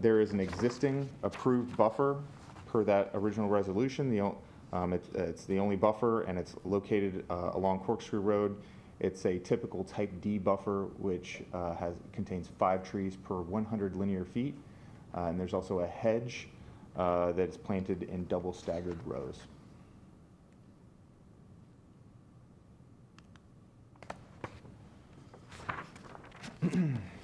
[SPEAKER 5] There is an existing approved buffer per that original resolution. It's the only buffer, and it's located along Corkscrew Road. It's a typical type D buffer, which contains 5 trees per 100 linear feet. And there's also a hedge that is planted in double staggered rows.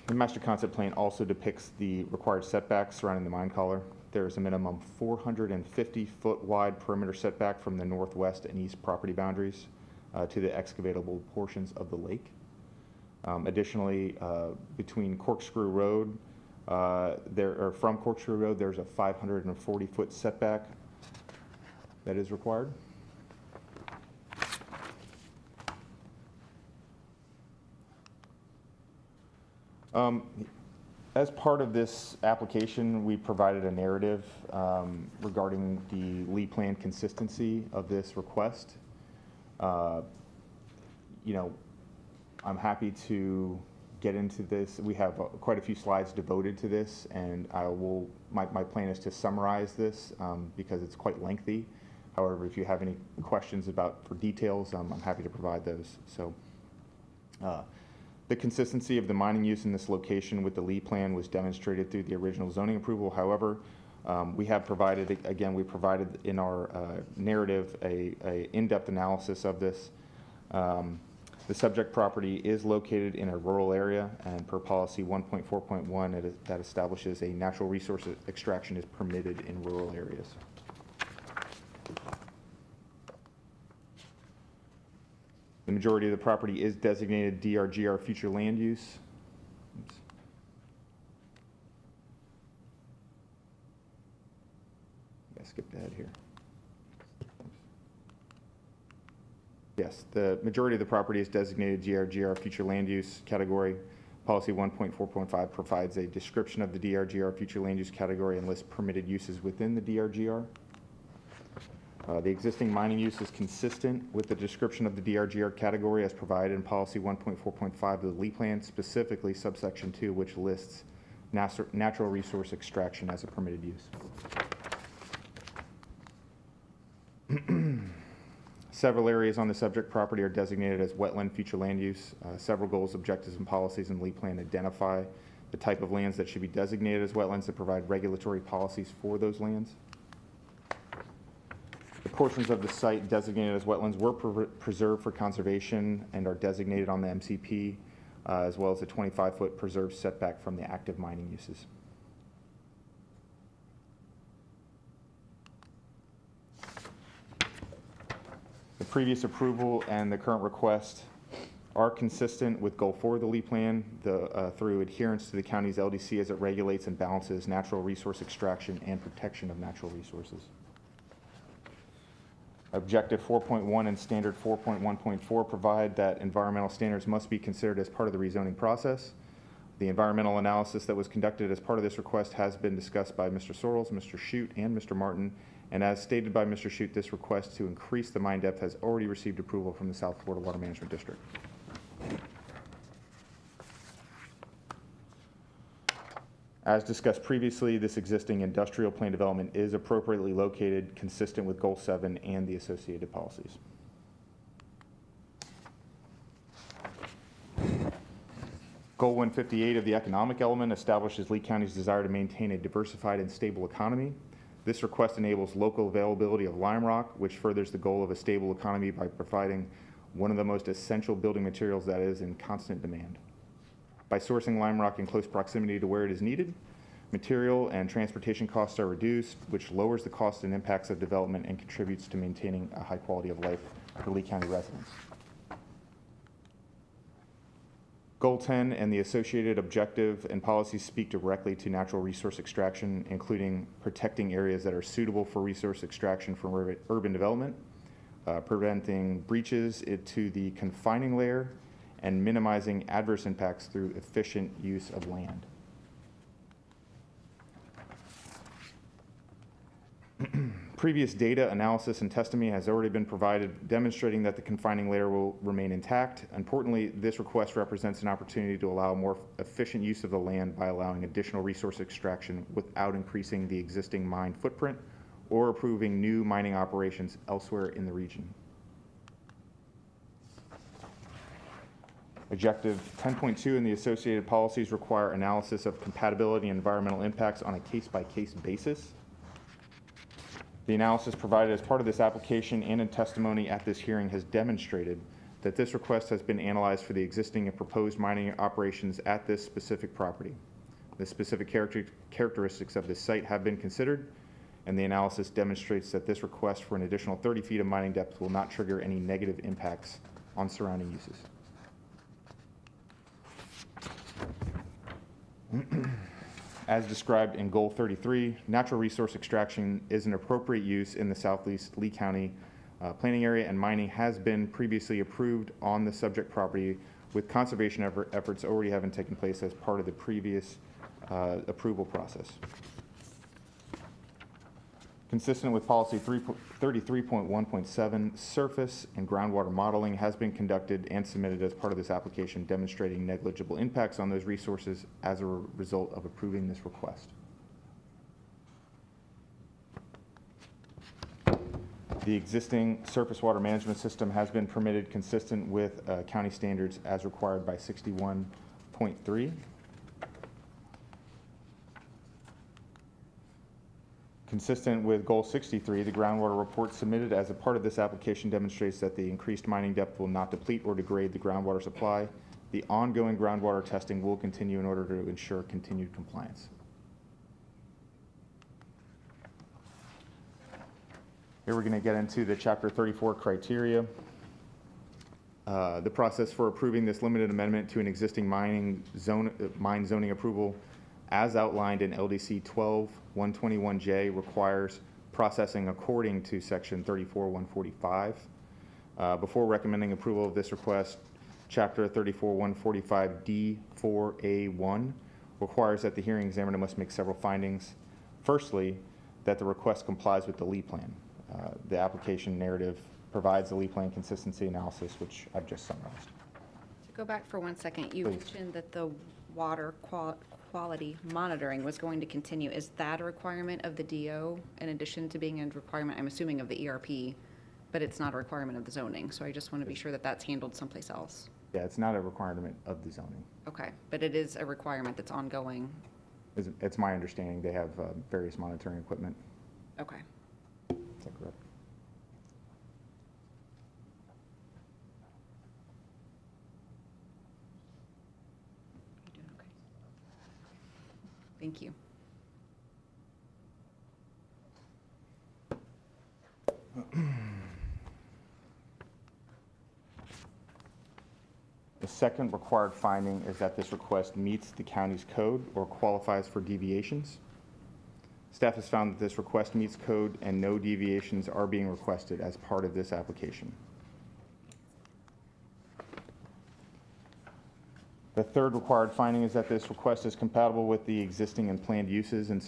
[SPEAKER 5] The master concept plan also depicts the required setbacks surrounding the mine collar. there's a minimum 450-foot wide perimeter setback from the northwest and east property boundaries to the excavatable portions of the lake. Additionally, between Corkscrew Road, from Corkscrew Road, there's a 540-foot setback that is required. As part of this application, we provided a narrative regarding the Lee Plan consistency of this request. You know, I'm happy to get into this. We have quite a few slides devoted to this, and my plan is to summarize this because it's quite lengthy. However, if you have any questions for details, I'm happy to provide those. So, the consistency of the mining use in this location with the Lee Plan was demonstrated through the original zoning approval. However, we provided in our narrative a in-depth analysis of this. The subject property is located in a rural area, and per policy 1.4.1, that establishes a natural resource extraction is permitted in rural areas. The majority of the property is designated DRGR future land use. Oops. I skipped ahead here. Yes, the majority of the property is designated DRGR future land use category. Policy 1.4.5 provides a description of the DRGR future land use category and lists permitted uses within the DRGR. The existing mining use is consistent with the description of the DRGR category as provided in Policy 1.4.5 of the Lee Plan, specifically subsection 2, which lists natural resource extraction as a permitted use. Several areas on the subject property are designated as wetland future land use. Several goals, objectives, and policies in the Lee Plan identify the type of lands that should be designated as wetlands and provide regulatory policies for those lands. The portions of the site designated as wetlands were preserved for conservation and are designated on the MCP, as well as a 25-foot preserved setback from the active mining uses. The previous approval and the current request are consistent with goal 4 of the Lee Plan through adherence to the county's LDC as it regulates and balances natural resource extraction and protection of natural resources. Objective 4.1 and Standard 4.1.4 provide that environmental standards must be considered as part of the rezoning process. The environmental analysis that was conducted as part of this request has been discussed by Mr. Sorrells, Mr. Shute, and Mr. Martin, and as stated by Mr. Shute, this request to increase the mine depth has already received approval from the South Florida Water Management District. As discussed previously, this existing industrial plan development is appropriately located, consistent with Goal 7 and the associated policies. Goal 158 of the economic element establishes Lee County's desire to maintain a diversified and stable economy. This request enables local availability of lime rock, which furthers the goal of a stable economy by providing one of the most essential building materials that is in constant demand. By sourcing lime rock in close proximity to where it is needed, material and transportation costs are reduced, which lowers the cost and impacts of development and contributes to maintaining a high quality of life for Lee County residents. Goal 10 and the associated objective and policies speak directly to natural resource extraction, including protecting areas that are suitable for resource extraction from urban development, preventing breaches to the confining layer, and minimizing adverse impacts through efficient use of land. Previous data analysis and testimony has already been provided demonstrating that the confining layer will remain intact. Importantly, this request represents an opportunity to allow more efficient use of the land by allowing additional resource extraction without increasing the existing mine footprint or approving new mining operations elsewhere in the region. Objective 10.2 and the associated policies require analysis of compatibility and environmental impacts on a case-by-case basis. The analysis provided as part of this application and in testimony at this hearing has demonstrated that this request has been analyzed for the existing and proposed mining operations at this specific property. The specific characteristics of this site have been considered, and the analysis demonstrates that this request for an additional 30 feet of mining depth will not trigger any negative impacts on surrounding uses. As described in Goal 33, natural resource extraction is an appropriate use in the Southeast Lee County planning area, and mining has been previously approved on the subject property, with conservation efforts already having taken place as part of the previous approval process. Consistent with policy 33.1.7, surface and groundwater modeling has been conducted and submitted as part of this application, demonstrating negligible impacts on those resources as a result of approving this request. The existing surface water management system has been permitted consistent with county standards as required by 61.3. Consistent with Goal 63, the groundwater report submitted as a part of this application demonstrates that the increased mining depth will not deplete or degrade the groundwater supply. The ongoing groundwater testing will continue in order to ensure continued compliance. Here we're going to get into the Chapter 34 criteria. The process for approving this limited amendment to an existing mine zoning approval as outlined in LDC 12-121J requires processing according to Section 34-145. Before recommending approval of this request, Chapter 34-145D4A1 requires that the hearing examiner must make several findings. Firstly, that the request complies with the Lee Plan. The application narrative provides the Lee Plan consistency analysis, which I've just summarized.
[SPEAKER 2] To go back for 1 second, you
[SPEAKER 5] Please.
[SPEAKER 2] mentioned that the water quality monitoring was going to continue. Is that a requirement of the DO in addition to being a requirement, I'm assuming, of the ERP, but it's not a requirement of the zoning? So I just want to be sure that that's handled someplace else.
[SPEAKER 5] Yeah, it's not a requirement of the zoning.
[SPEAKER 2] Okay, but it is a requirement that's ongoing.
[SPEAKER 5] It's my understanding they have various monitoring equipment.
[SPEAKER 2] Okay.
[SPEAKER 5] Is that correct?
[SPEAKER 2] You're doing okay. Thank you.
[SPEAKER 5] The second required finding is that this request meets the county's code or qualifies for deviations. Staff has found that this request meets code and no deviations are being requested as part of this application. The third required finding is that this request is compatible with the existing and planned uses in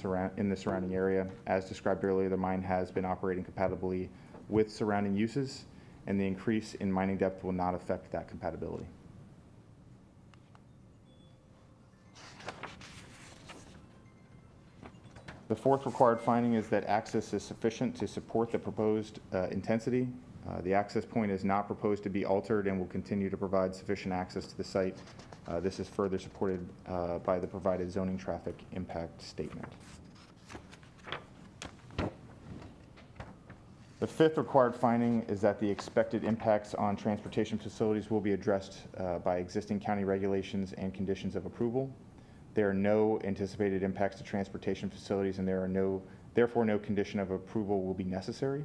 [SPEAKER 5] the surrounding area. As described earlier, the mine has been operating compatibly with surrounding uses, and the increase in mining depth will not affect that compatibility. The fourth required finding is that access is sufficient to support the proposed intensity. The access point is not proposed to be altered and will continue to provide sufficient access to the site. This is further supported by the provided zoning traffic impact statement. The fifth required finding is that the expected impacts on transportation facilities will be addressed by existing county regulations and conditions of approval. There are no anticipated impacts to transportation facilities, and therefore no condition of approval will be necessary.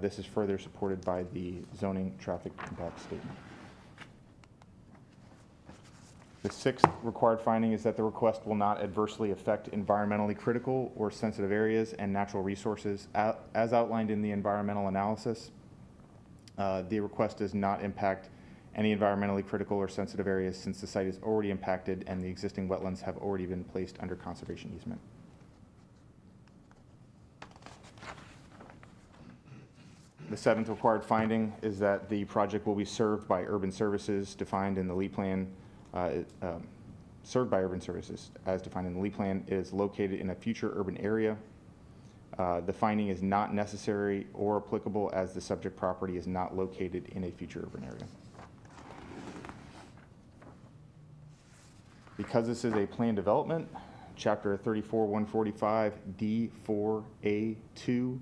[SPEAKER 5] This is further supported by the zoning traffic impact statement. The sixth required finding is that the request will not adversely affect environmentally critical or sensitive areas and natural resources as outlined in the environmental analysis. The request does not impact any environmentally critical or sensitive areas since the site is already impacted and the existing wetlands have already been placed under conservation easement. The seventh required finding is that the project will be served by urban services defined in the Lee Plan. Served by urban services as defined in the Lee Plan is located in a future urban area. The finding is not necessary or applicable as the subject property is not located in a future urban area. Because this is a planned development, Chapter 34-145-D4A2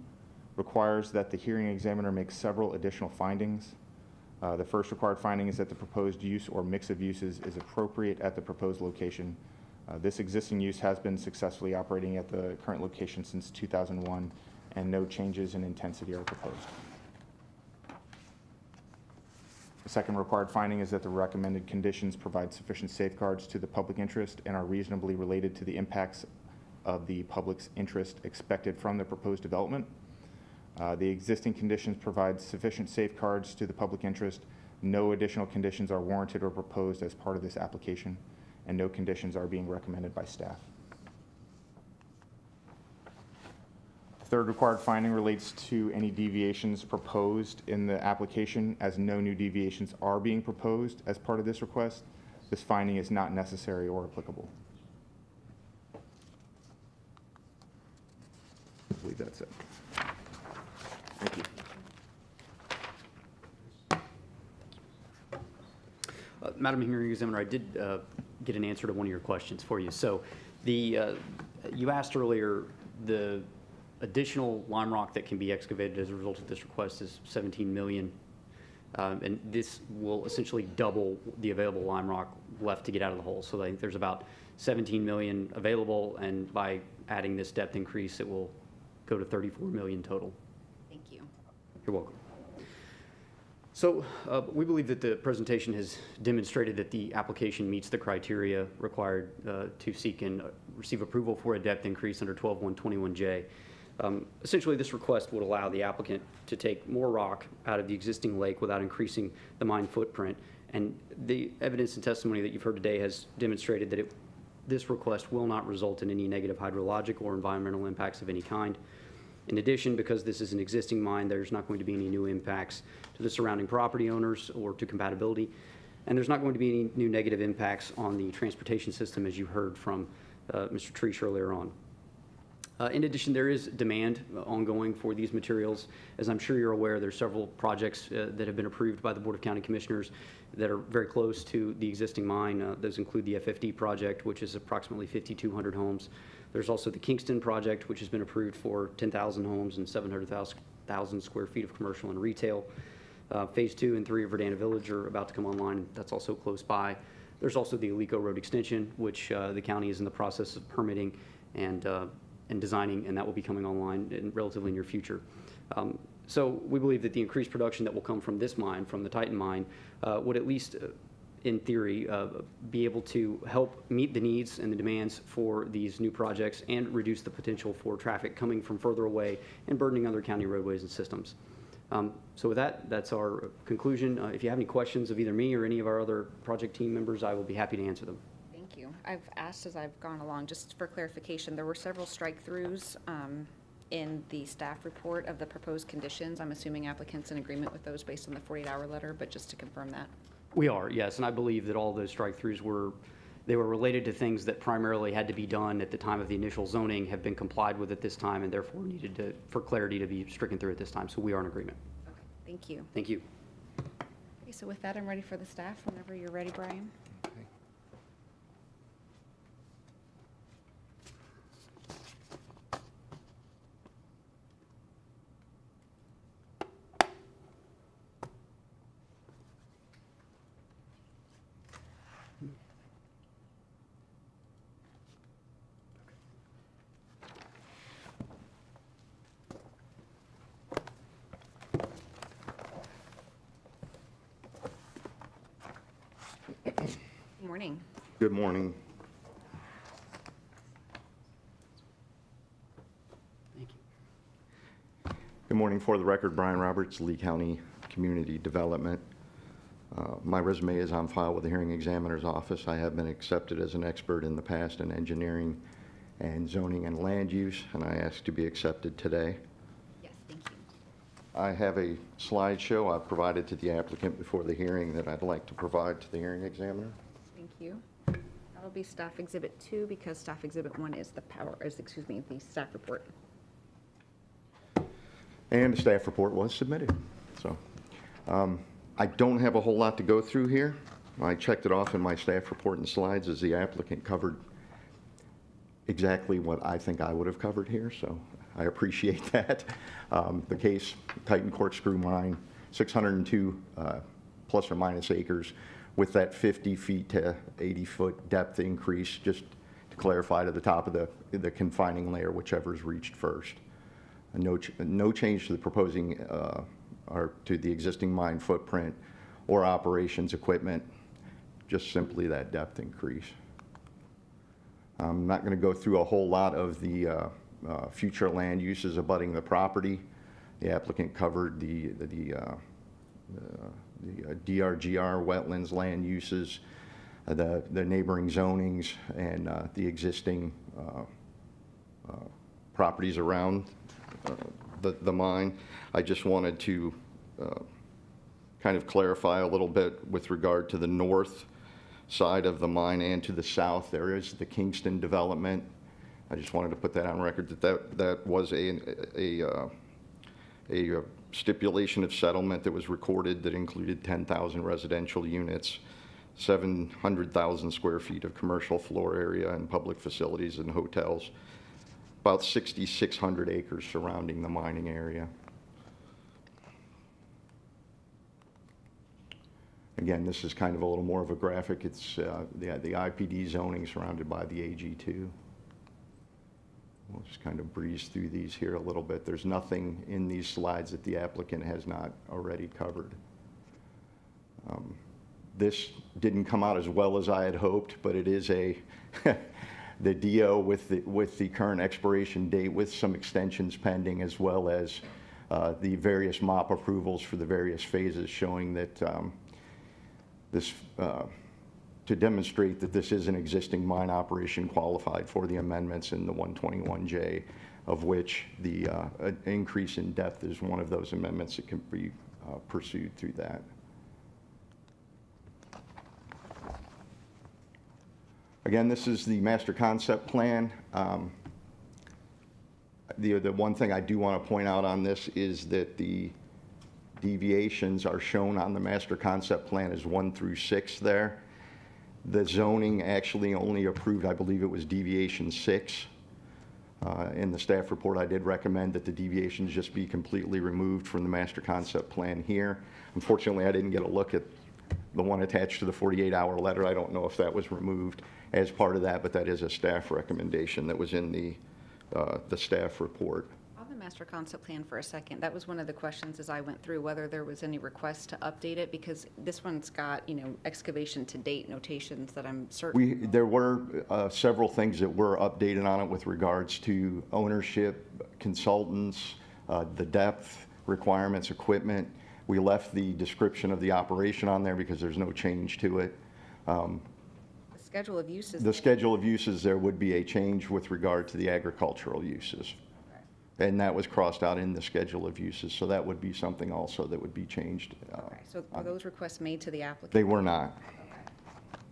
[SPEAKER 5] requires that the hearing examiner make several additional findings. The first required finding is that the proposed use or mix of uses is appropriate at the proposed location. This existing use has been successfully operating at the current location since 2001, and no changes in intensity are proposed. The second required finding is that the recommended conditions provide sufficient safeguards to the public interest and are reasonably related to the impacts of the public's interest expected from the proposed development. The existing conditions provide sufficient safeguards to the public interest. No additional conditions are warranted or proposed as part of this application, and no conditions are being recommended by staff. The third required finding relates to any deviations proposed in the application. As no new deviations are being proposed as part of this request, this finding is not necessary or applicable. I believe that's it. Thank you.
[SPEAKER 3] Madam Hearing Examiner, I did get an answer to one of your questions for you. So you asked earlier, the additional lime rock that can be excavated as a result of this request is 17 million. And this will essentially double the available lime rock left to get out of the hole. So I think there's about 17 million available, and by adding this depth increase, it will go to 34 million total.
[SPEAKER 2] Thank you.
[SPEAKER 3] You're welcome. So we believe that the presentation has demonstrated that the application meets the criteria required to seek and receive approval for a depth increase under 12-121J. Essentially, this request would allow the applicant to take more rock out of the existing lake without increasing the mine footprint. And the evidence and testimony that you've heard today has demonstrated that this request will not result in any negative hydrologic or environmental impacts of any kind. In addition, because this is an existing mine, there's not going to be any new impacts to the surrounding property owners or to compatibility. And there's not going to be any new negative impacts on the transportation system, as you heard from Mr. Treesh earlier on. In addition, there is demand ongoing for these materials. As I'm sure you're aware, there's several projects that have been approved by the Board of County Commissioners that are very close to the existing mine. Those include the FFD project, which is approximately 5,200 homes. There's also the Kingston project, which has been approved for 10,000 homes and 700,000 square feet of commercial and retail. Phase 2 and 3 of Verdana Village are about to come online. That's also close by. There's also the Alico Road extension, which the county is in the process of permitting and designing, and that will be coming online in relatively near future. So we believe that the increased production that will come from this mine, from the Titan mine, would at least, in theory, be able to help meet the needs and the demands for these new projects and reduce the potential for traffic coming from further away and burdening other county roadways and systems. So with that, that's our conclusion. If you have any questions of either me or any of our other project team members, I will be happy to answer them.
[SPEAKER 2] Thank you. I've asked as I've gone along, just for clarification, there were several strike-throughs in the staff report of the proposed conditions. I'm assuming applicants in agreement with those based on the 48-hour letter, but just to confirm that.
[SPEAKER 3] We are, yes, and I believe that all those strike-throughs were related to things that primarily had to be done at the time of the initial zoning, have been complied with at this time, and therefore needed to, for clarity, to be stricken through at this time. So we are in agreement.
[SPEAKER 2] Okay, thank you.
[SPEAKER 3] Thank you.
[SPEAKER 2] Okay, so with that, I'm ready for the staff whenever you're ready, Brian. Good morning.
[SPEAKER 9] Good morning.
[SPEAKER 3] Thank you.
[SPEAKER 9] Good morning. For the record, Brian Roberts, Lee County Community Development. My resume is on file with the Hearing Examiner's Office. I have been accepted as an expert in the past in engineering and zoning and land use, and I ask to be accepted today.
[SPEAKER 2] Yes, thank you.
[SPEAKER 9] I have a slideshow I've provided to the applicant before the hearing that I'd like to provide to the hearing examiner.
[SPEAKER 2] Thank you. That'll be staff exhibit 2 because staff exhibit 1 is the the staff report.
[SPEAKER 9] And the staff report was submitted. So I don't have a whole lot to go through here. I checked it off in my staff report and slides as the applicant covered exactly what I think I would have covered here, so I appreciate that. The case, Titan Corkscrew Mine, 602 plus or minus acres with that 50 feet to 80 foot depth increase, just clarify to the top of the confining layer, whichever is reached first. No change to the proposing or to the existing mine footprint or operations equipment, just simply that depth increase. I'm not going to go through a whole lot of the future land uses abutting the property. The applicant covered the DRGR wetlands land uses, the neighboring zonings, and the existing properties around the mine. I just wanted to kind of clarify a little bit with regard to the north side of the mine and to the south. There is the Kingston development. I just wanted to put that on record that was a stipulation of settlement that was recorded that included 10,000 residential units, 700,000 square feet of commercial floor area and public facilities and hotels, about 6,600 acres surrounding the mining area. Again, this is kind of a little more of a graphic. It's the IPD zoning surrounded by the AG2. We'll just kind of breeze through these here a little bit. There's nothing in these slides that the applicant has not already covered. This didn't come out as well as I had hoped, but it is the DO with the current expiration date with some extensions pending, as well as the various MOP approvals for the various phases, showing that to demonstrate that this is an existing mine operation qualified for the amendments in the 121J, of which the increase in depth is one of those amendments that can be pursued through that. Again, this is the master concept plan. The one thing I do want to point out on this is that the deviations are shown on the master concept plan as 1 through 6 there. The zoning actually only approved, I believe it was deviation 6. In the staff report, I did recommend that the deviations just be completely removed from the master concept plan here. Unfortunately, I didn't get a look at the one attached to the 48-hour letter. I don't know if that was removed as part of that, but that is a staff recommendation that was in the staff report.
[SPEAKER 2] On the master concept plan for a second, that was one of the questions as I went through, whether there was any request to update it, because this one's got, excavation to date notations that I'm certain.
[SPEAKER 9] There were several things that were updated on it with regards to ownership, consultants, the depth requirements, equipment. We left the description of the operation on there because there's no change to it.
[SPEAKER 2] The schedule of uses.
[SPEAKER 9] The schedule of uses, there would be a change with regard to the agricultural uses. And that was crossed out in the schedule of uses, so that would be something also that would be changed.
[SPEAKER 2] Okay, so were those requests made to the applicant?
[SPEAKER 9] They were not.
[SPEAKER 2] Okay.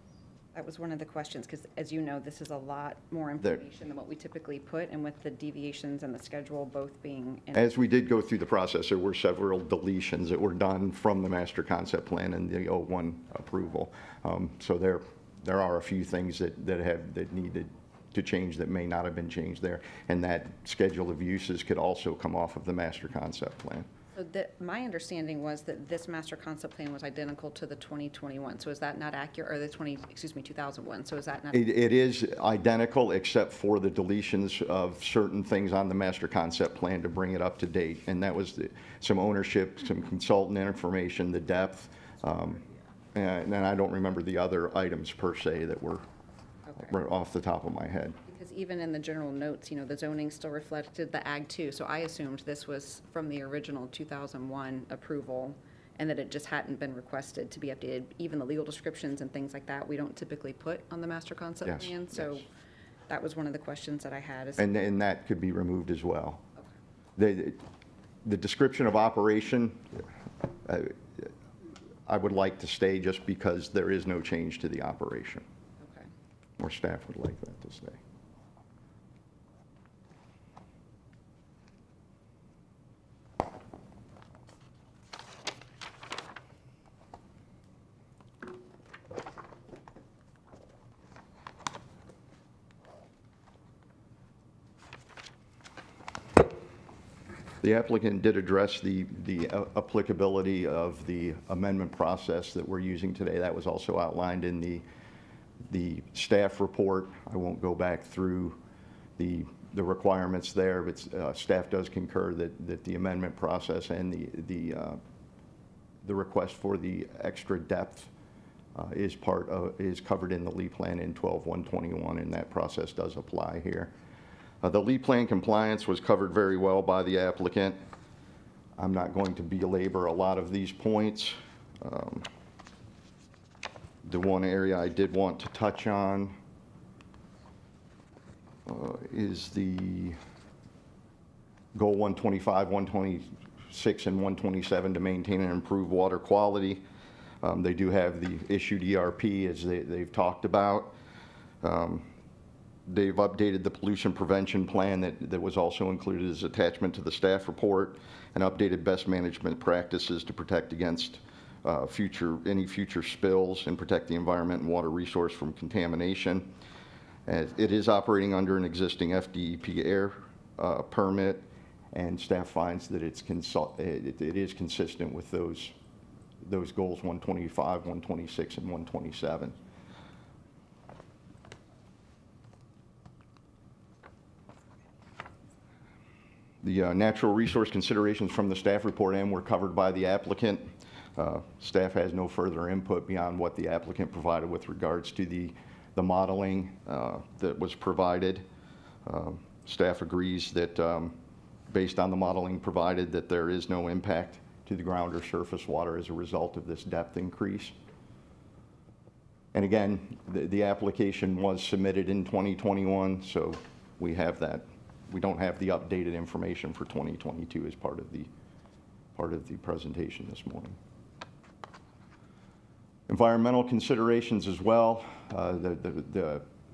[SPEAKER 2] That was one of the questions, because as you know, this is a lot more information than what we typically put, and with the deviations and the schedule both being in.
[SPEAKER 9] As we did go through the process, there were several deletions that were done from the master concept plan and the 01 approval. So there are a few things that needed to change that may not have been changed there, and that schedule of uses could also come off of the master concept plan.
[SPEAKER 2] So my understanding was that this master concept plan was identical to the 2021. So is that not accurate, or the 2001? So is that not?
[SPEAKER 9] It is identical, except for the deletions of certain things on the master concept plan to bring it up to date, and that was some ownership, some consultant information, the depth, and I don't remember the other items per se that were.
[SPEAKER 2] Okay.
[SPEAKER 9] Right off the top of my head.
[SPEAKER 2] Because even in the general notes, the zoning still reflected the Ag 2, so I assumed this was from the original 2001 approval, and that it just hadn't been requested to be updated. Even the legal descriptions and things like that, we don't typically put on the master concept plan, so
[SPEAKER 9] yes.
[SPEAKER 2] That was one of the questions that I had.
[SPEAKER 9] And that could be removed as well.
[SPEAKER 2] Okay.
[SPEAKER 9] The description of operation, I would like to stay just because there is no change to the operation. Or staff would like that to stay. The applicant did address the applicability of the amendment process that we're using today. That was also outlined in The staff report, I won't go back through the requirements there, but staff does concur that the amendment process and the request for the extra depth is covered in the Lee Plan in 12-121, and that process does apply here. The Lee Plan compliance was covered very well by the applicant. I'm not going to belabor a lot of these points. The one area I did want to touch on is the goal 125, 126, and 127 to maintain and improve water quality. They do have the issued ERP, as they've talked about. They've updated the pollution prevention plan that was also included as attachment to the staff report, and updated best management practices to protect against any future spills and protect the environment and water resource from contamination. It is operating under an existing FDEP air permit, and staff finds that it is consistent with those goals 125, 126, and 127. The natural resource considerations from the staff report were covered by the applicant. Staff has no further input beyond what the applicant provided with regards to the modeling that was provided. Staff agrees that based on the modeling provided, that there is no impact to the ground or surface water as a result of this depth increase. And again, the application was submitted in 2021, so we have that. We don't have the updated information for 2022 as part of the presentation this morning. Environmental considerations as well.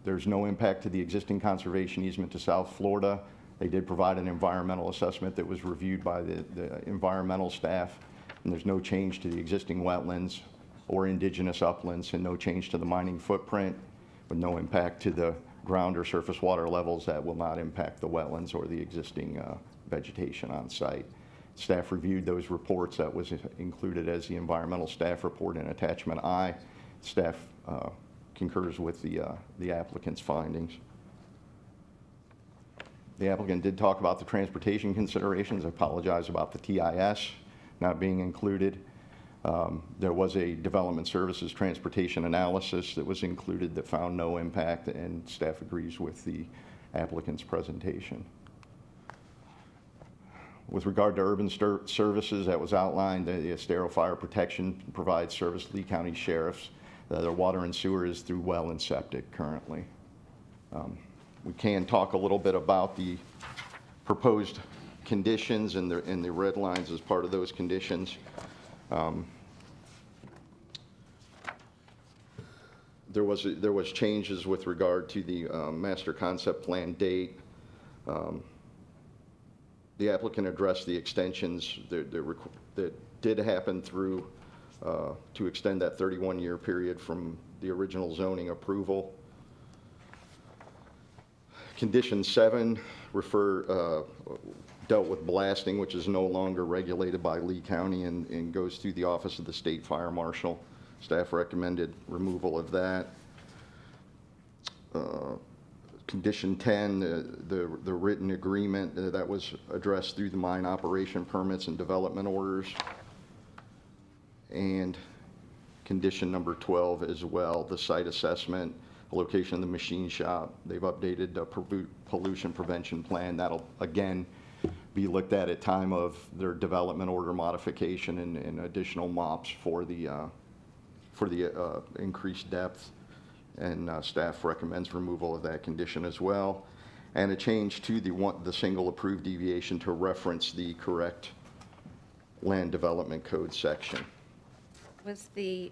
[SPEAKER 9] There's no impact to the existing conservation easement to South Florida. They did provide an environmental assessment that was reviewed by the environmental staff, and there's no change to the existing wetlands or indigenous uplands, and no change to the mining footprint, with no impact to the ground or surface water levels. That will not impact the wetlands or the existing vegetation on site. Staff reviewed those reports. That was included as the environmental staff report in attachment I. Staff concurs with the applicant's findings. The applicant did talk about the transportation considerations. I apologize about the TIS not being included. There was a development services transportation analysis that was included that found no impact, and staff agrees with the applicant's presentation. With regard to urban services, that was outlined. The Estero Fire Protection provides service to Lee County Sheriffs. Their water and sewer is through well and septic currently. We can talk a little bit about the proposed conditions and the red lines as part of those conditions. There was changes with regard to the master concept plan date. The applicant addressed the extensions that did happen through to extend that 31-year period from the original zoning approval. Condition 7 dealt with blasting, which is no longer regulated by Lee County and goes through the Office of the State Fire Marshal. Staff recommended removal of that. Condition 10, the written agreement that was addressed through the mine operation permits and development orders. And condition number 12 as well, the site assessment, the location of the machine shop. They've updated the pollution prevention plan. That'll again be looked at time of their development order modification and additional MOPs for the increased depth. And staff recommends removal of that condition as well, and a change to the single approved deviation to reference the correct land development code section.
[SPEAKER 2] Was the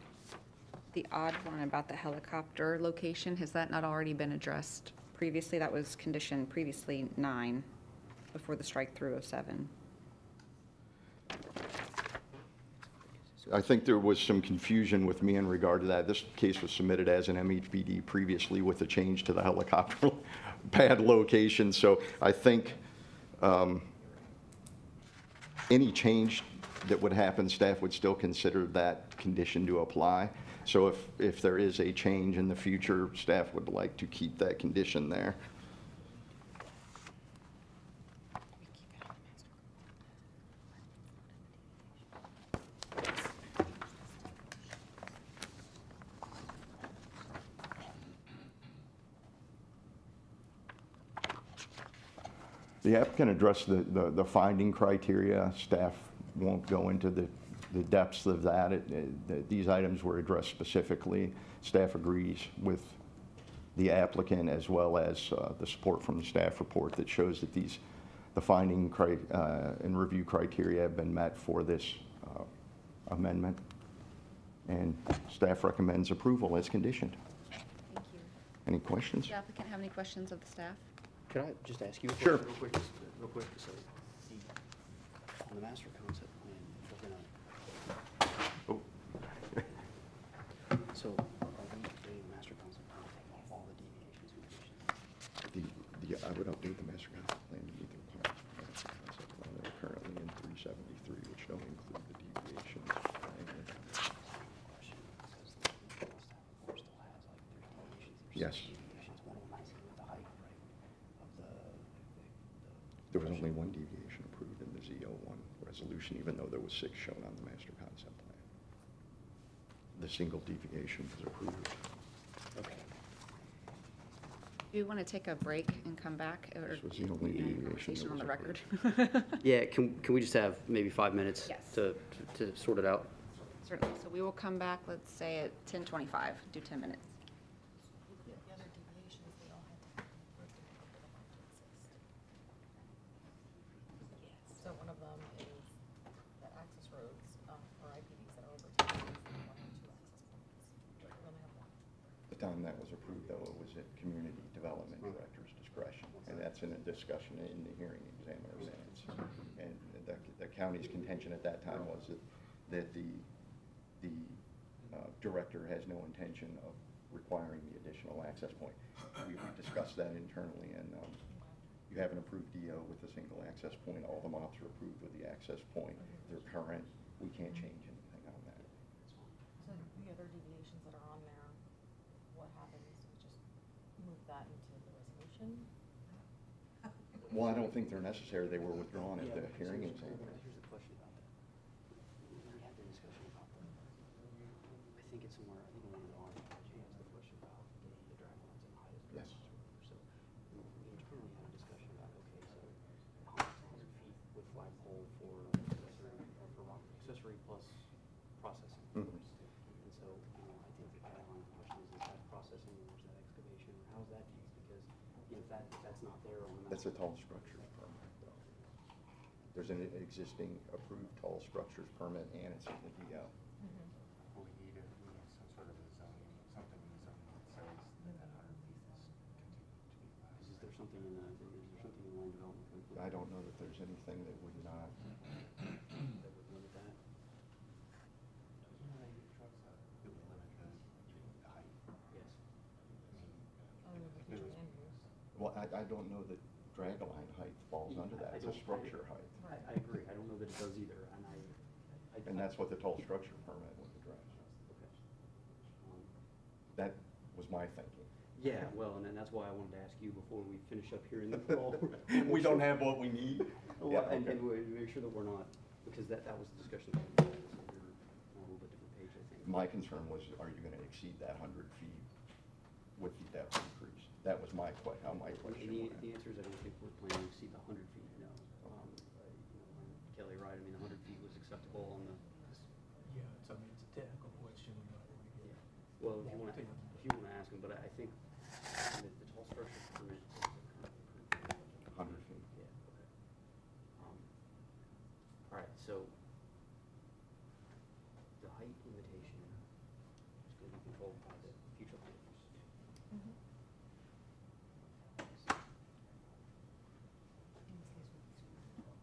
[SPEAKER 2] odd one about the helicopter location, has that not already been addressed previously? That was condition previously 9 before the strike through of 7.
[SPEAKER 9] I think there was some confusion with me in regard to that. This case was submitted as an MHPD previously with a change to the helicopter pad location. So I think any change that would happen, staff would still consider that condition to apply. So if there is a change in the future, staff would like to keep that condition there. The applicant addressed the finding criteria. Staff won't go into the depths of that. These items were addressed specifically. Staff agrees with the applicant as well as the support from the staff report that shows that the finding and review criteria have been met for this amendment. And staff recommends approval as conditioned.
[SPEAKER 2] Thank you.
[SPEAKER 9] Any questions?
[SPEAKER 2] Does the applicant have any questions of the staff?
[SPEAKER 3] Could I just ask you a
[SPEAKER 9] Sure.
[SPEAKER 3] question real quick? So, on the master concept plan, if we're gonna, so are we updating the master concept plan to take off all the deviations and conditions?
[SPEAKER 9] I would update the master concept plan to meet the requirements of the master concept plan that are currently in 373, which don't include the deviations. Yes.
[SPEAKER 3] One of them I see with the height, right, of the
[SPEAKER 9] There was only one deviation approved in the Z01 resolution, even though there was 6 shown on the master concept plan. The single deviation was approved.
[SPEAKER 3] Okay.
[SPEAKER 2] Do you want to take a break and come back? Or
[SPEAKER 9] This was the only deviation that
[SPEAKER 2] conversation on
[SPEAKER 9] was
[SPEAKER 2] the record?
[SPEAKER 3] Yeah, can we just have maybe 5 minutes
[SPEAKER 2] Yes.
[SPEAKER 3] to sort it out?
[SPEAKER 2] Certainly. So we will come back, let's say at 10:25, do 10 minutes.
[SPEAKER 1] The other deviations, they all had to be approved in order for them to exist. So one of them is the access roads for IPDs that are over 10 miles, and one or two access points. We only have one.
[SPEAKER 9] The time that was approved, though, it was at community development director's discretion, and that's in a discussion in the hearing examiner minutes. And the county's contention at that time was that the director has no intention of requiring the additional access point. We discussed that internally, and you have an approved DO with a single access point. All the MOPs are approved with the access point. They're current. We can't change anything on that.
[SPEAKER 1] So the other deviations that are on there, what happens? We just move that into the resolution?
[SPEAKER 9] Well, I don't think they're necessary. They were withdrawn at the hearing examiner.
[SPEAKER 3] Here's the question about that. We had the discussion about the, I think it's somewhere, I think in one of the RFPs, the question about the drag lines and height.
[SPEAKER 9] Yes.
[SPEAKER 3] So we internally had a discussion about, okay, so 100 feet with flagpole for accessory, or for rock accessory plus processing.
[SPEAKER 9] Mhm.
[SPEAKER 3] And so, I think the guideline question is that processing or is that excavation, or how's that used? Because, if that's not there on the.
[SPEAKER 9] That's a tall structures permit, though. There's an existing approved tall structures permit, and it's in the DO.
[SPEAKER 10] We need some sort of a zoning, something in the zoning that says that 100 feet is continued to be allowed.
[SPEAKER 3] Is there something in land development code?
[SPEAKER 9] I don't know that there's anything that would not.
[SPEAKER 3] That would limit that?
[SPEAKER 10] It would limit the height.
[SPEAKER 3] Yes.
[SPEAKER 9] Well, I don't know that drag line height falls under that. It's a structure height.
[SPEAKER 3] I agree, I don't know that it does either, and
[SPEAKER 9] And that's what the tall structure permit would address.
[SPEAKER 3] Okay.
[SPEAKER 9] That was my thinking.
[SPEAKER 3] Yeah, well, and then that's why I wanted to ask you before we finish up here in the fall.
[SPEAKER 9] We don't have what we need.
[SPEAKER 3] Well,
[SPEAKER 9] Yeah,
[SPEAKER 3] and
[SPEAKER 9] okay.
[SPEAKER 3] we make sure that we're not, because that was the discussion that we had, so we're on a little bit different page, I think.
[SPEAKER 9] My concern was, are you going to exceed that 100 feet with the depth increase? That was how my question
[SPEAKER 3] And
[SPEAKER 9] went.
[SPEAKER 3] the answer is I don't think we're planning to exceed the 100 feet, no. Kelly, right, I mean, 100 feet was acceptable on the.
[SPEAKER 10] Yeah, it's a technical question.
[SPEAKER 3] Yeah. Well, if you want to ask him, but I think the tall structure permit says they're currently
[SPEAKER 9] 100 feet.
[SPEAKER 3] Yeah, okay. All right, so the height limitation is going to be controlled by the future land use.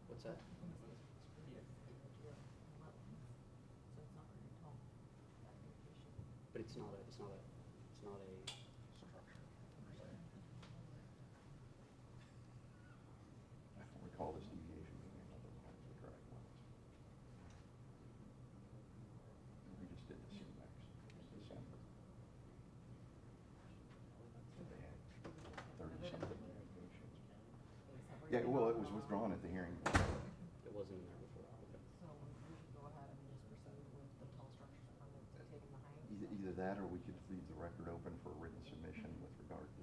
[SPEAKER 3] What's that? But it's not a structure.
[SPEAKER 9] I don't recall this deviation being another one of the drag lines. We just did the CMAX. Okay, well, it was withdrawn at the hearing.
[SPEAKER 3] It wasn't in there before. Okay.
[SPEAKER 1] So we should go ahead and just proceed with the tall structures permit, taking the height.
[SPEAKER 9] Either that, or we could leave the record open for a written submission with regard to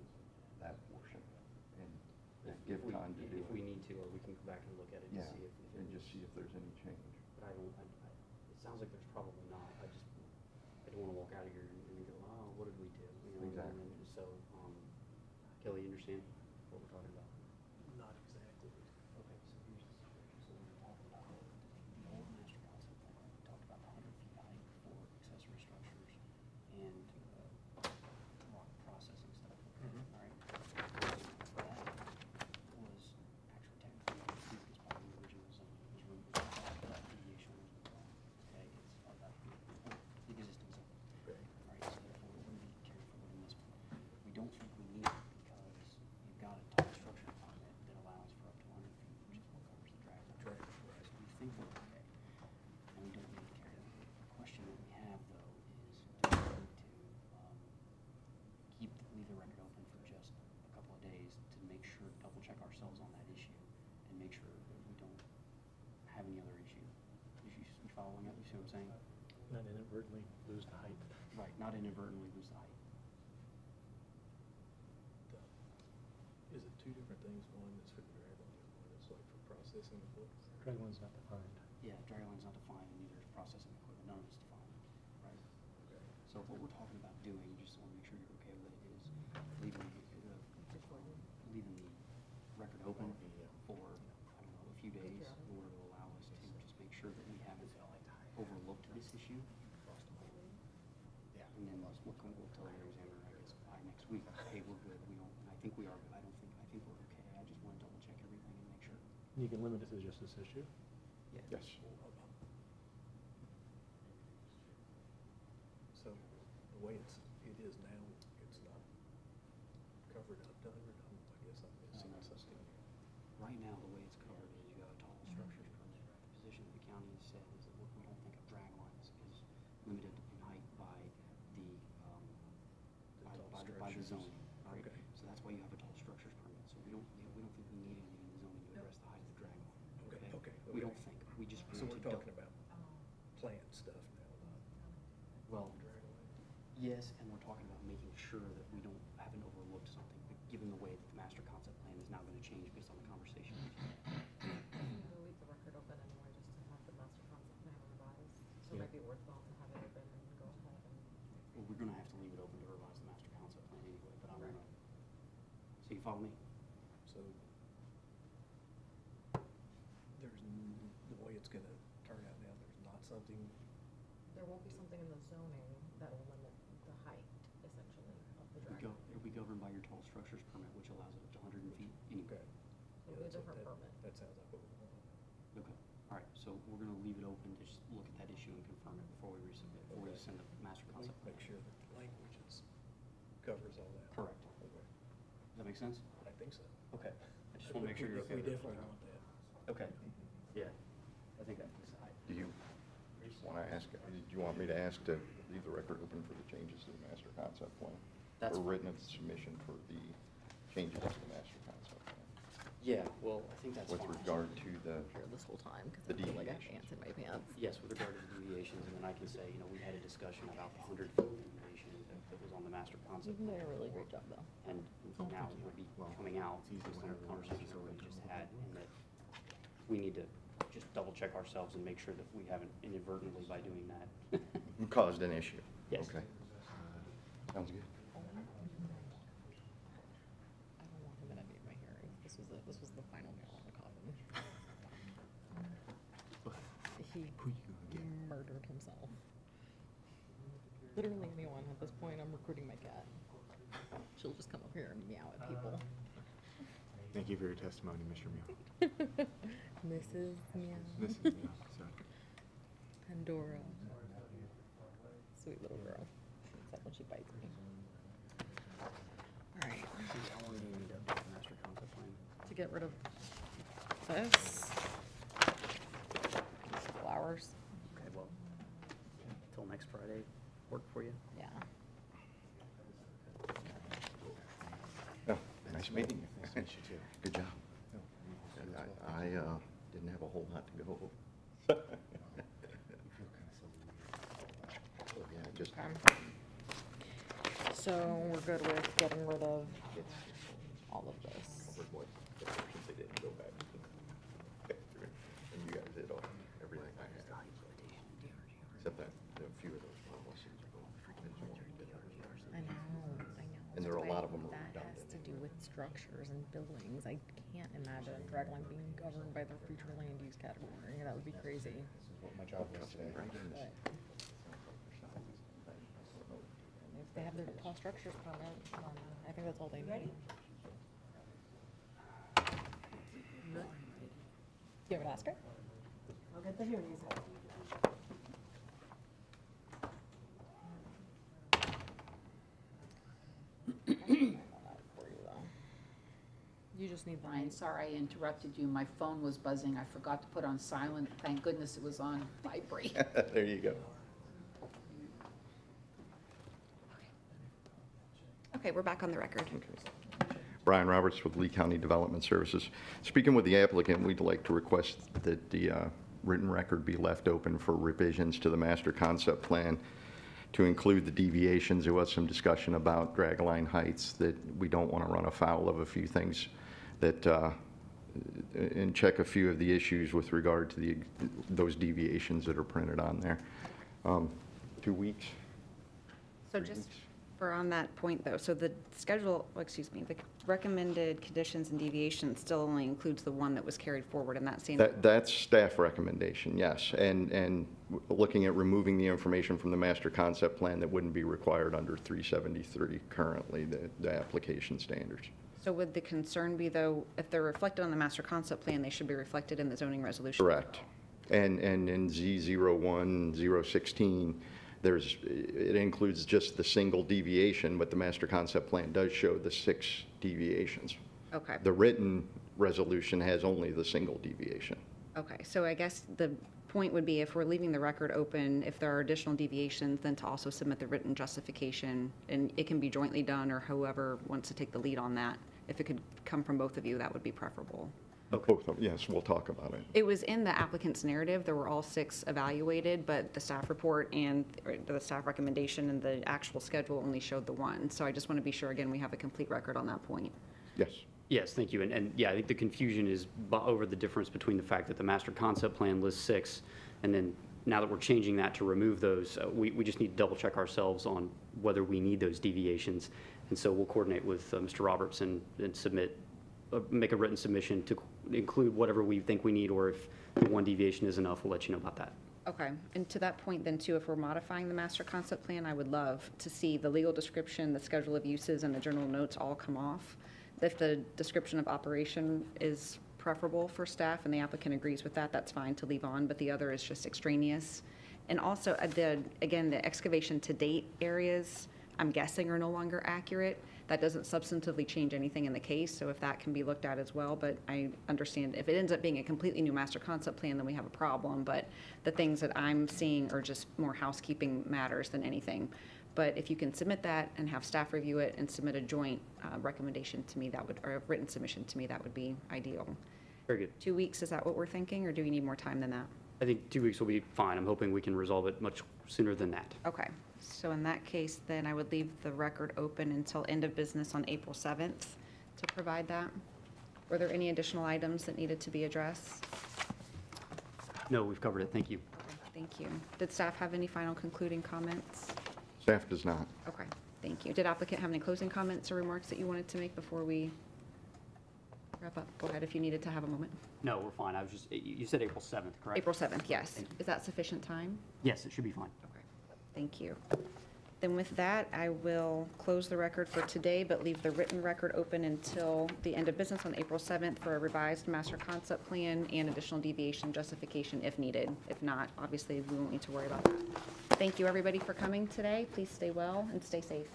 [SPEAKER 9] that portion, and give time to do it.
[SPEAKER 3] If we need to, or we can go back and look at it and
[SPEAKER 9] Yeah,
[SPEAKER 3] see if.
[SPEAKER 9] and just see if there's any change.
[SPEAKER 3] But it sounds like there's probably not. I don't want to walk out of here and go, oh, what did we do? You know,
[SPEAKER 9] Exactly.
[SPEAKER 3] and so, Kelly, you understand what we're talking about?
[SPEAKER 11] Not exactly.
[SPEAKER 3] Okay, so so we're talking about the old master concept plan. We talked about the 100 feet height for accessory structures and rock processing stuff. All right. That was actually technically, I think it's part of the original zone. It was removed that deviation was withdrawn. Okay, it's about the existing zone.
[SPEAKER 11] Okay.
[SPEAKER 3] All right, so therefore it wouldn't be carried forward in this one. We don't think we need it because you've got a tall structure permit that allows for up to 100 feet, which is what covers the driveway.
[SPEAKER 11] Driveway, right.
[SPEAKER 3] So we think we're okay, and we don't need to carry that. The question that we have, though, is do we need to leave the record open for just a couple of days to make sure, double check ourselves on that issue, and make sure that we don't have any other issue. You following up? You see what I'm saying?
[SPEAKER 7] Not inadvertently lose the height.
[SPEAKER 3] Right, not inadvertently lose the height.
[SPEAKER 11] Is it two different things? One is for the driveway, and one is like for processing the books?
[SPEAKER 7] Draglin's not defined.
[SPEAKER 3] Yeah, dry line's not defined, and neither is processing equipment. None of it's defined, right?
[SPEAKER 11] Okay.
[SPEAKER 3] So what we're talking about doing, just want to make sure you're okay with it, is leaving the record open for, I don't know, a few days in order to allow us to just make sure that we haven't overlooked this issue.
[SPEAKER 11] Yeah.
[SPEAKER 3] And then we'll tell your examiner, I guess, by next week, hey, we're good, we don't, and I think we are, but I think we're okay. I just want to double check everything and make sure.
[SPEAKER 7] You can limit it to just this issue?
[SPEAKER 9] Yes.
[SPEAKER 11] So the way it is now, it's not covered up, done, or I guess I'm missing something here.
[SPEAKER 3] Right now, the way it's covered is you have a tall structures permit. The position that the county has said is that we don't think a drag line is limited in height by the, by the zoning, right?
[SPEAKER 11] Okay.
[SPEAKER 3] So that's why you have a tall structures permit. So we don't think we need anything in the zoning to address the height of the drag line,
[SPEAKER 11] Okay.
[SPEAKER 3] We don't think, we just.
[SPEAKER 11] So
[SPEAKER 3] want
[SPEAKER 11] we're
[SPEAKER 3] to
[SPEAKER 11] talking about plant stuff now,
[SPEAKER 3] Well,
[SPEAKER 11] not dragway.
[SPEAKER 3] yes, and we're talking about making sure that we haven't overlooked something, but given the way that the master concept plan is now going to change based on the conversation.
[SPEAKER 1] We'll leave the record open anyway, just to have the master concept plan revised. So it might be worthwhile to have it open and go ahead and.
[SPEAKER 3] Well, we're gonna have to leave it open to revise the master concept plan anyway, but I'm gonna, so you follow me?
[SPEAKER 11] So the way it's gonna turn out now, there's not something,
[SPEAKER 1] There won't be something in the zoning that will limit the height, essentially, of the driveway.
[SPEAKER 3] It'll be governed by your tall structures permit, which allows it up to 100 feet anyway.
[SPEAKER 11] okay.
[SPEAKER 1] It'll be a
[SPEAKER 11] that's what
[SPEAKER 1] different permit.
[SPEAKER 11] That sounds like what we want.
[SPEAKER 3] Okay, all right, so we're gonna leave it open to just look at that issue and confirm it before we resubmit, before we
[SPEAKER 11] Okay.
[SPEAKER 3] send the master concept plan.
[SPEAKER 11] Make sure that the language covers all that.
[SPEAKER 3] Correct.
[SPEAKER 11] Okay.
[SPEAKER 3] Does that make sense?
[SPEAKER 11] I think so.
[SPEAKER 3] Okay, I just wanna make sure you're okay
[SPEAKER 11] We
[SPEAKER 3] with it.
[SPEAKER 11] definitely want that.
[SPEAKER 3] Okay, yeah, I think that makes sense.
[SPEAKER 9] Do you want to ask, do you want me to ask to leave the record open for the changes to the master concept plan?
[SPEAKER 3] That's
[SPEAKER 9] Or
[SPEAKER 3] fine.
[SPEAKER 9] written submission for the changes to the master concept plan?
[SPEAKER 3] Yeah, well, I think that's
[SPEAKER 9] With
[SPEAKER 3] fine.
[SPEAKER 9] regard to the,
[SPEAKER 1] Here this whole time, because
[SPEAKER 9] The
[SPEAKER 1] I feel like I have
[SPEAKER 9] deviations.
[SPEAKER 1] ants in my pants.
[SPEAKER 3] Yes, with regard to the deviations, and then I can say, we had a discussion about the 100 feet deviation that was on the master concept.
[SPEAKER 1] You did a really great job, though.
[SPEAKER 3] And now it would be coming out based on the conversation that we just had, and that we need to just double check ourselves and make sure that we haven't inadvertently by doing that.
[SPEAKER 9] caused an issue?
[SPEAKER 3] Yes.
[SPEAKER 9] Okay. Sounds good.
[SPEAKER 1] I don't want him in any of my hearings. This was the final nail in the coffin. He murdered himself. Literally anyone at this point, I'm recruiting my cat. She'll just come up here and meow at people.
[SPEAKER 5] Thank you for your testimony, Mr. Mew.
[SPEAKER 1] Mrs. Meow.
[SPEAKER 5] This is, sorry.
[SPEAKER 1] Pandora. Sweet little girl. Except when she bites me. Alright.
[SPEAKER 3] How long do you need to update the master concept plan?
[SPEAKER 1] To get rid of this. These flowers.
[SPEAKER 3] Okay, well, till next Friday, work for you?
[SPEAKER 1] Yeah.
[SPEAKER 9] Oh, nice meeting you.
[SPEAKER 5] Nice to meet you, too.
[SPEAKER 9] Good job. I didn't have a whole lot to go over.
[SPEAKER 10] You feel kind of so weird.
[SPEAKER 9] Yeah, just,
[SPEAKER 1] So we're good with getting rid of all of this.
[SPEAKER 9] covered what the options they didn't go back through. And you guys did all, everything I had. Except that a few of those policies are going.
[SPEAKER 1] I know.
[SPEAKER 9] And there are a lot of them are
[SPEAKER 1] That has
[SPEAKER 9] redundant.
[SPEAKER 1] to do with structures and buildings. I can't imagine dragline being governed by their future land use category. That would be crazy.
[SPEAKER 5] This is what my job was today.
[SPEAKER 1] But if they have their tall structures permit, I think that's all they need. You have an ask her? I'll get the hearing easement. You just need the
[SPEAKER 12] Brian, sorry I interrupted you. My phone was buzzing. I forgot to put on silent. Thank goodness it was on vibrate.
[SPEAKER 9] There you go.
[SPEAKER 2] Okay, we're back on the record.
[SPEAKER 9] Brian Roberts with Lee County Development Services. Speaking with the applicant, we'd like to request that the written record be left open for revisions to the master concept plan to include the deviations. There was some discussion about dragline heights that we don't want to run afoul of a few things that, and check a few of the issues with regard to those deviations that are printed on there. 2 weeks?
[SPEAKER 2] So
[SPEAKER 9] 3
[SPEAKER 2] just
[SPEAKER 9] weeks?
[SPEAKER 2] for on that point though, so the schedule, the recommended conditions and deviations still only includes the one that was carried forward in that same.
[SPEAKER 9] That's staff recommendation, yes. And looking at removing the information from the master concept plan that wouldn't be required under 373 currently, the application standards.
[SPEAKER 2] So would the concern be though, if they're reflected on the master concept plan, they should be reflected in the zoning resolution?
[SPEAKER 9] Correct. And in Z01016, it includes just the single deviation, but the master concept plan does show the 6 deviations.
[SPEAKER 2] Okay.
[SPEAKER 9] The written resolution has only the single deviation.
[SPEAKER 2] Okay, so I guess the point would be if we're leaving the record open, if there are additional deviations, then to also submit the written justification, and it can be jointly done or whoever wants to take the lead on that. If it could come from both of you, that would be preferable.
[SPEAKER 9] Both of them, yes, we'll talk about it.
[SPEAKER 2] It was in the applicant's narrative, there were all 6 evaluated, but the staff report and the staff recommendation and the actual schedule only showed the 1. So I just want to be sure, again, we have a complete record on that point.
[SPEAKER 9] Yes.
[SPEAKER 3] Yes, thank you. And yeah, I think the confusion is over the difference between the fact that the master concept plan lists 6, and then now that we're changing that to remove those, we just need to double check ourselves on whether we need those deviations. And so we'll coordinate with Mr. Roberts and submit, make a written submission to include whatever we think we need, or if the 1 deviation is enough, we'll let you know about that.
[SPEAKER 2] Okay, and to that point then too, if we're modifying the master concept plan, I would love to see the legal description, the schedule of uses, and the general notes all come off. If the description of operation is preferable for staff and the applicant agrees with that, that's fine to leave on, but the other is just extraneous. And also, again, the excavation to date areas, I'm guessing are no longer accurate. That doesn't substantively change anything in the case, so if that can be looked at as well, but I understand if it ends up being a completely new master concept plan, then we have a problem, but the things that I'm seeing are just more housekeeping matters than anything. But if you can submit that and have staff review it and submit a joint recommendation to me, or a written submission to me, that would be ideal.
[SPEAKER 3] Very good.
[SPEAKER 2] 2 weeks, is that what we're thinking, or do we need more time than that?
[SPEAKER 3] I think 2 weeks will be fine. I'm hoping we can resolve it much sooner than that.
[SPEAKER 2] Okay, so in that case, then I would leave the record open until end of business on April 7th to provide that. Were there any additional items that needed to be addressed?
[SPEAKER 3] No, we've covered it. Thank you.
[SPEAKER 2] Thank you. Did staff have any final concluding comments?
[SPEAKER 9] Staff does not.
[SPEAKER 2] Okay, thank you. Did applicant have any closing comments or remarks that you wanted to make before we wrap up? Go ahead if you needed to have a moment.
[SPEAKER 3] No, we're fine. I was just, you said April 7th, correct?
[SPEAKER 2] April 7th, yes.
[SPEAKER 3] Thank you.
[SPEAKER 2] Is that sufficient time?
[SPEAKER 3] Yes, it should be fine.
[SPEAKER 2] Okay, thank you. Then with that, I will close the record for today, but leave the written record open until the end of business on April 7th for a revised master concept plan and additional deviation justification if needed. If not, obviously, we won't need to worry about that. Thank you, everybody, for coming today. Please stay well and stay safe.